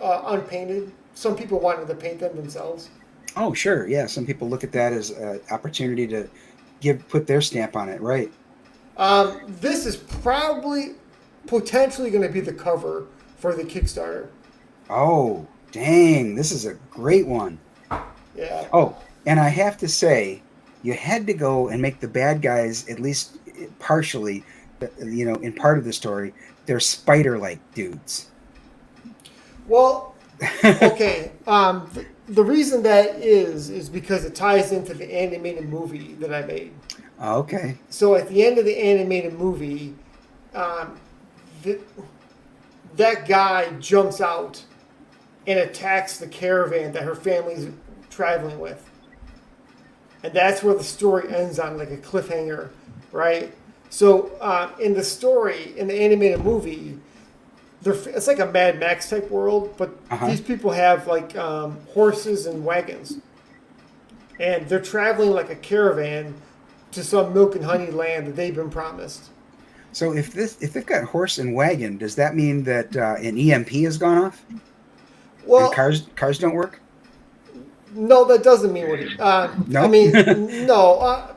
unpainted. Some people wanted to paint them themselves. Oh, sure. Yeah, some people look at that as an opportunity to put their stamp on it, right? This is potentially going to be the cover for the Kickstarter. Oh, dang. This is a great one. Yeah. Oh, and I have to say, you had to go and make the bad guys, at least partially, in part of the story, they're spider-like dudes. Well, okay. The reason that is because it ties into the animated movie that I made. Okay. So at the end of the animated movie, that guy jumps out and attacks the caravan that her family's traveling with. And that's where the story ends on, like a cliffhanger, right? So in the story, in the animated movie, it's like a Mad Max type world, but these people have like horses and wagons. And they're traveling like a caravan to some milk and honey land that they've been promised. So if they've got horse and wagon, does that mean that an EMP has gone off? Well, and cars don't work? No, that doesn't mean what it. No? I mean, no.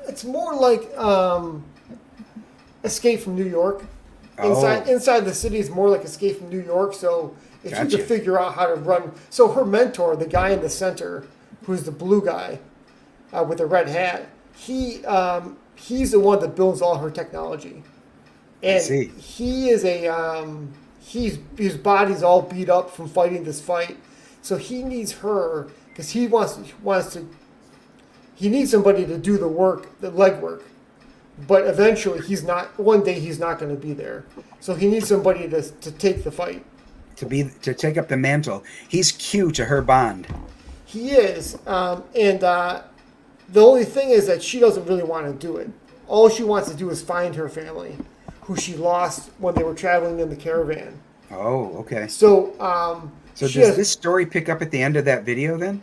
It's more like Escape from New York. Inside the city is more like Escape from New York. So if you could figure out how to run, so her mentor, the guy in the center, who's the blue guy with the red hat, he's the one that builds all her technology, and he is his body's all beat up from fighting this fight, so he needs her because he needs somebody to do the work, the leg work. But eventually, one day he's not going to be there. So he needs somebody to take the fight. To take up the mantle. He's Q to her Bond. He is. And the only thing is that she doesn't really want to do it. All she wants to do is find her family, who she lost when they were traveling in the caravan. Oh, okay. So, does this story pick up at the end of that video then?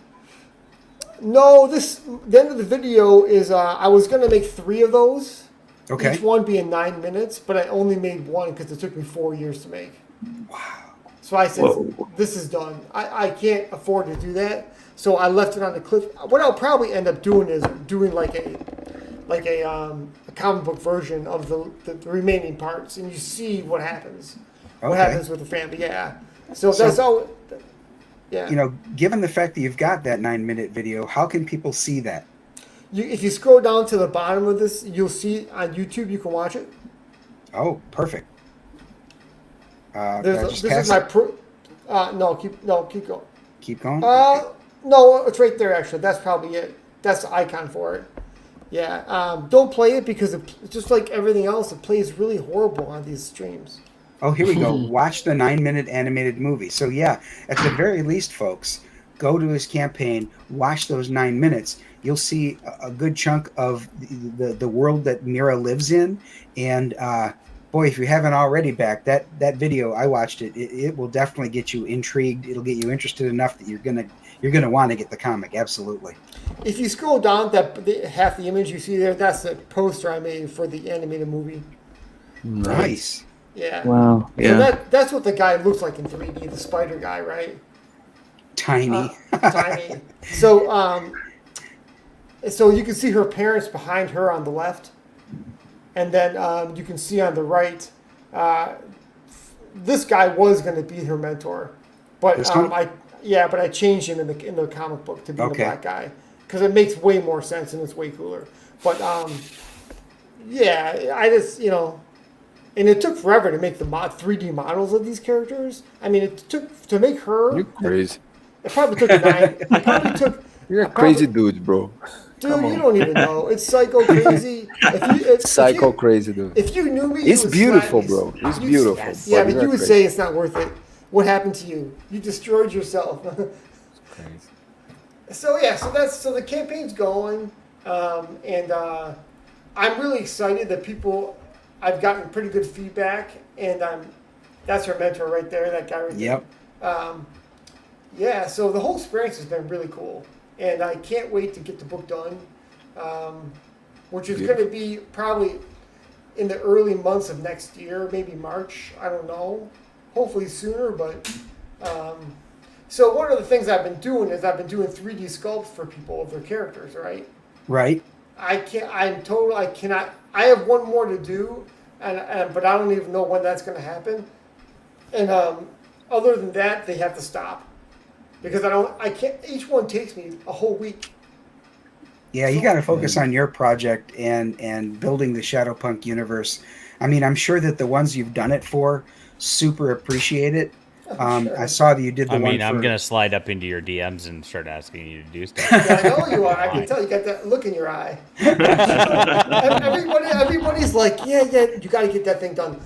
No, the end of the video is I was going to make 3 of those. Okay. Each one being 9 minutes, but I only made 1 because it took me 4 years to make. Wow. So I said, this is done. I can't afford to do that. So I left it on the cliff. What I'll probably end up doing is doing like a comic book version of the remaining parts, and you see what happens. Okay. What happens with the family? Yeah. So that's all. Yeah. Given the fact that you've got that 9-minute video, how can people see that? If you scroll down to the bottom of this, you'll see on YouTube. You can watch it. Oh, perfect. This is my keep going. Keep going. No, it's right there. Actually, that's probably it. That's the icon for it. Yeah. Don't play it because it's just like everything else. It plays really horrible on these streams. Oh, here we go. Watch the 9-minute animated movie. So yeah, at the very least, folks, go to his campaign, watch those 9 minutes. You'll see a good chunk of the world that Mira lives in, and boy, if you haven't already back that video, I watched it. It will definitely get you intrigued. It'll get you interested enough that you're gonna want to get the comic. Absolutely. If you scroll down, half the image you see there, that's the poster I made for the animated movie. Nice. Yeah. Wow. So Yeah. that's what the guy looks like in 3D, the spider guy, right? Tiny. Tiny. So so you can see her parents behind her on the left, and then you can see on the right, this guy was going to be her mentor, but This one? but I changed him in the comic book to be the black guy because it makes way more sense and it's way cooler. But yeah, I just and it took forever to make the 3D models of these characters. I mean, it took to make her. You're crazy. It probably took 9. It probably took. You're a crazy dude, bro. Dude, you don't even know. It's psycho crazy. Crazy dude. If you knew me, It's you would beautiful, slap me. bro. It's beautiful. Yes. Yeah, but you're you would crazy. say it's not worth it. What happened to you? You destroyed yourself. Crazy. So yeah, so the campaign's going, and I'm really excited that I've gotten pretty good feedback, and that's her mentor right there, that guy right there. Yep. Yeah, so the whole experience has been really cool, and I can't wait to get the book done, which is going to be probably in the early months of next year, maybe March. I don't know. Hopefully sooner, but so one of the things I've been doing is I've been doing 3D sculpts for people of their characters, right? Right. I cannot. I have one more to do, but I don't even know when that's going to happen. And other than that, they have to stop because I can't. Each one takes me a whole week. Yeah, you got to focus on your project and building the ShadowPunk universe. I mean, I'm sure that the ones you've done it for super appreciate it. Sure. I saw that you did the one. I'm gonna slide up into your DMs and start asking you to do stuff. Yeah, I know you are. I can tell you got that look in your eye. Everybody's like, yeah, you got to get that thing done.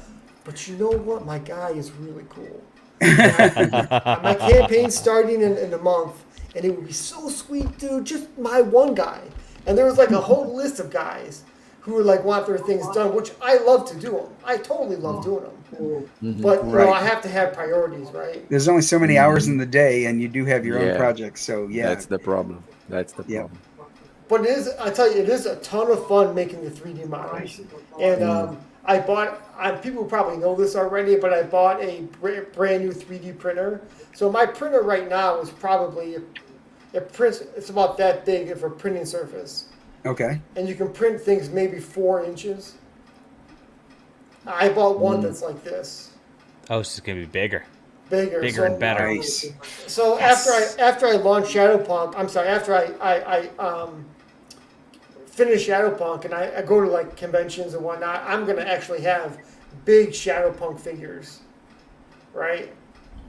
But you know what? My guy is really cool. My campaign's starting in a month, and it would be so sweet, dude. Just my one guy, and there was like a whole list of guys who would like want their things done, which I love to do them. I totally love doing them. Mm-hmm. But Right. I have to have priorities, right? There's only so many hours in the day, and you do have your own projects. So yeah, That's the problem. Yeah. But it is, I tell you, it is a ton of fun making the 3D models. And I bought, people probably know this already, but I bought a brand new 3D printer. So my printer right now is probably, it's about that big of a printing surface. Okay. And you can print things maybe 4 inches. I bought one that's like this. Oh, so it's gonna be bigger Bigger and better. Nice. So after I launch ShadowPunk, after I finish ShadowPunk and I go to like conventions and whatnot, I'm gonna actually have big ShadowPunk figures, right?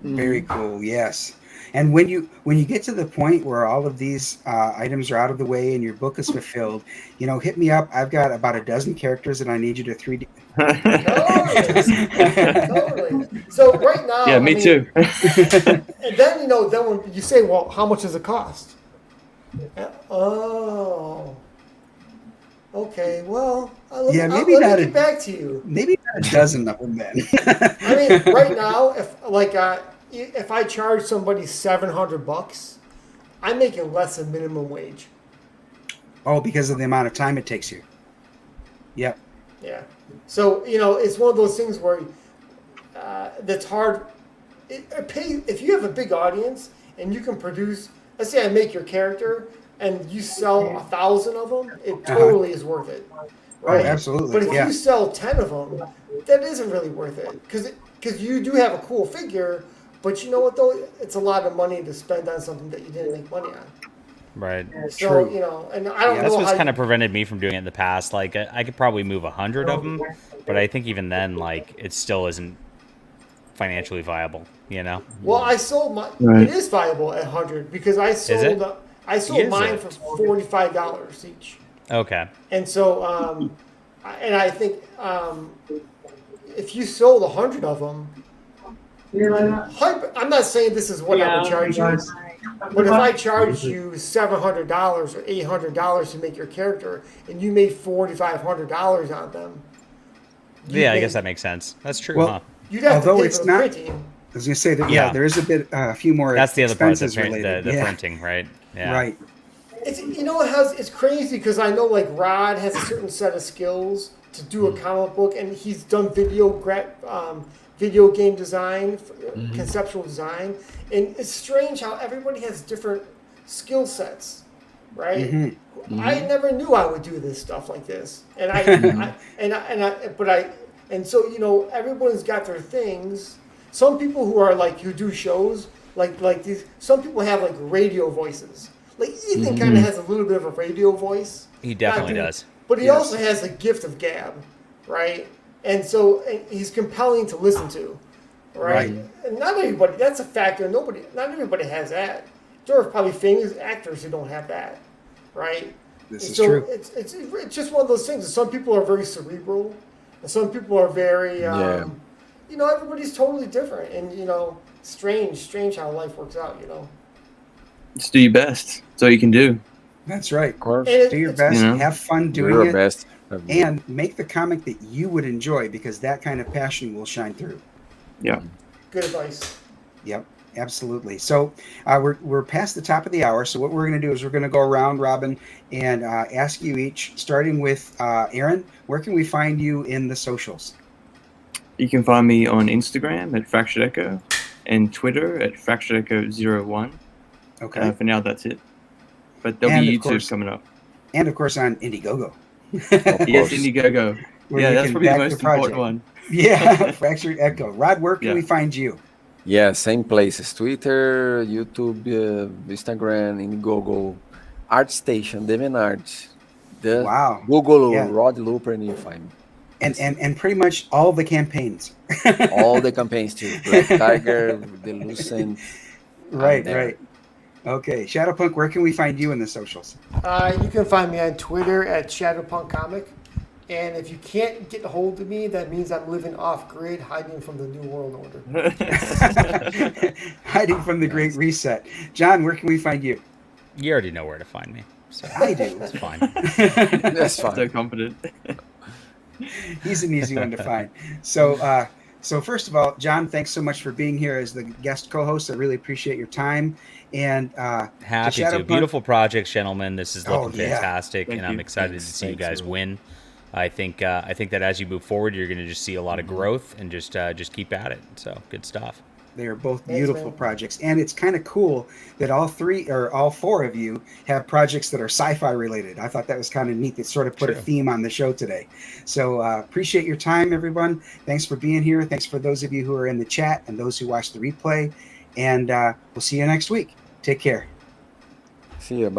Very cool. Yes. And when you get to the point where all of these items are out of the way and your book is fulfilled, hit me up. I've got about a dozen characters that I need you to 3D. Totally. So right now, Yeah, me too. And then then when you say, well, how much does it cost? Oh. Okay. Well, I'll get back to you. Maybe not a dozen of them then. I mean, right now, if I charge somebody $700, I'm making less than minimum wage. Oh, because of the amount of time it takes you. Yep. Yeah. So it's one of those things where that's hard. If you have a big audience and you can produce. Let's say I make your character and you sell 1,000 of them, it totally is worth it. Right? Oh, absolutely. But if yeah. you sell 10 of them, that isn't really worth it because you do have a cool figure. But you know what though? It's a lot of money to spend on something that you didn't make money on. Right. So and I don't know. That's what's kind of prevented me from doing it in the past. Like I could probably move 100 of them, but I think even then, like it still isn't financially viable. Well, I sold my. Right. It is viable at 100 because I sold. it? I sold Is mine it? for $45 each. Okay. And so, and I think if you sold 100 of them, I'm not saying this is what I would charge you, But if I charge you $700 or $800 to make your character, and you made $4,500 on them, Yeah, I guess that makes sense. That's true, Well, huh? you'd have to although pay it's for the not- printing. I was going to say that, Yeah. there is a few more That's the other part, expenses related. the Yeah, printing, right? Yeah. right. It's it's crazy because I know like Rod has a certain set of skills to do a comic book, and he's done video game design, conceptual design, and it's strange how everybody has different skill sets, right? I never knew I would do this stuff like this, and so everyone's got their things. Some people who do shows like these. Some people have like radio voices. Like Ethan kind of has a little bit of a radio voice. He definitely does. But he also has the gift of gab, right? And so he's compelling to listen to, right? And not everybody. That's a factor. Not everybody has that. There are probably famous actors who don't have that, right? This is so true. It's just one of those things. Some people are very cerebral, and some people are very. Everybody's totally different, and strange how life works out. Just do your best. That's all you can do. That's right. Of course. Do your best. Have fun Do doing your it. best. And make the comic that you would enjoy, because that kind of passion will shine through. Yeah. Good advice. Yep, absolutely. So we're past the top of the hour. So what we're going to do is we're going to go around, Robin, and ask you each, starting with Aaron, where can we find you in the socials? You can find me on Instagram at Fractured Echo and Twitter at Fractured Echo01. Okay. For now, that's it. But there'll be YouTube coming up. And of course on Indiegogo. Yes, Indiegogo. Where Yeah, you that's can probably the back most project. important one. Yeah, Fractured Echo. Rod, where can we find you? Yeah, same places: Twitter, YouTube, Instagram, Indiegogo, ArtStation, DeviantArt. Wow. Google Yeah. Rod Looper, and you find me. And pretty much all the campaigns. All the campaigns too. Black Tiger, the Lucent. Right. Okay, ShadowPunk, where can we find you in the socials? You can find me on Twitter at ShadowPunk Comic. And if you can't get a hold of me, that means I'm living off grid, hiding from the New World Order. Hiding from the Great Reset. John, where can we find you? You already know where to find me. So I do. it's fine. That's fine. So confident. He's an easy one to find. So first of all, John, thanks so much for being here as the guest co-host. I really appreciate your time. And Happy to. ShadowPunk- Beautiful projects, gentlemen. This is looking yeah. fantastic, Thank and I'm you. excited to see you guys win. I think that as you move forward, you're going to just see a lot of growth, and just keep at it. So good stuff. They are both Thanks, beautiful man. projects, and it's kind of cool that all four of you have projects that are sci-fi related. I thought that was kind of neat. That sort of put a theme on the show today. So appreciate your time, everyone. Thanks for being here. Thanks for those of you who are in the chat and those who watch the replay. And we'll see you next week. Take care. See you. Bye.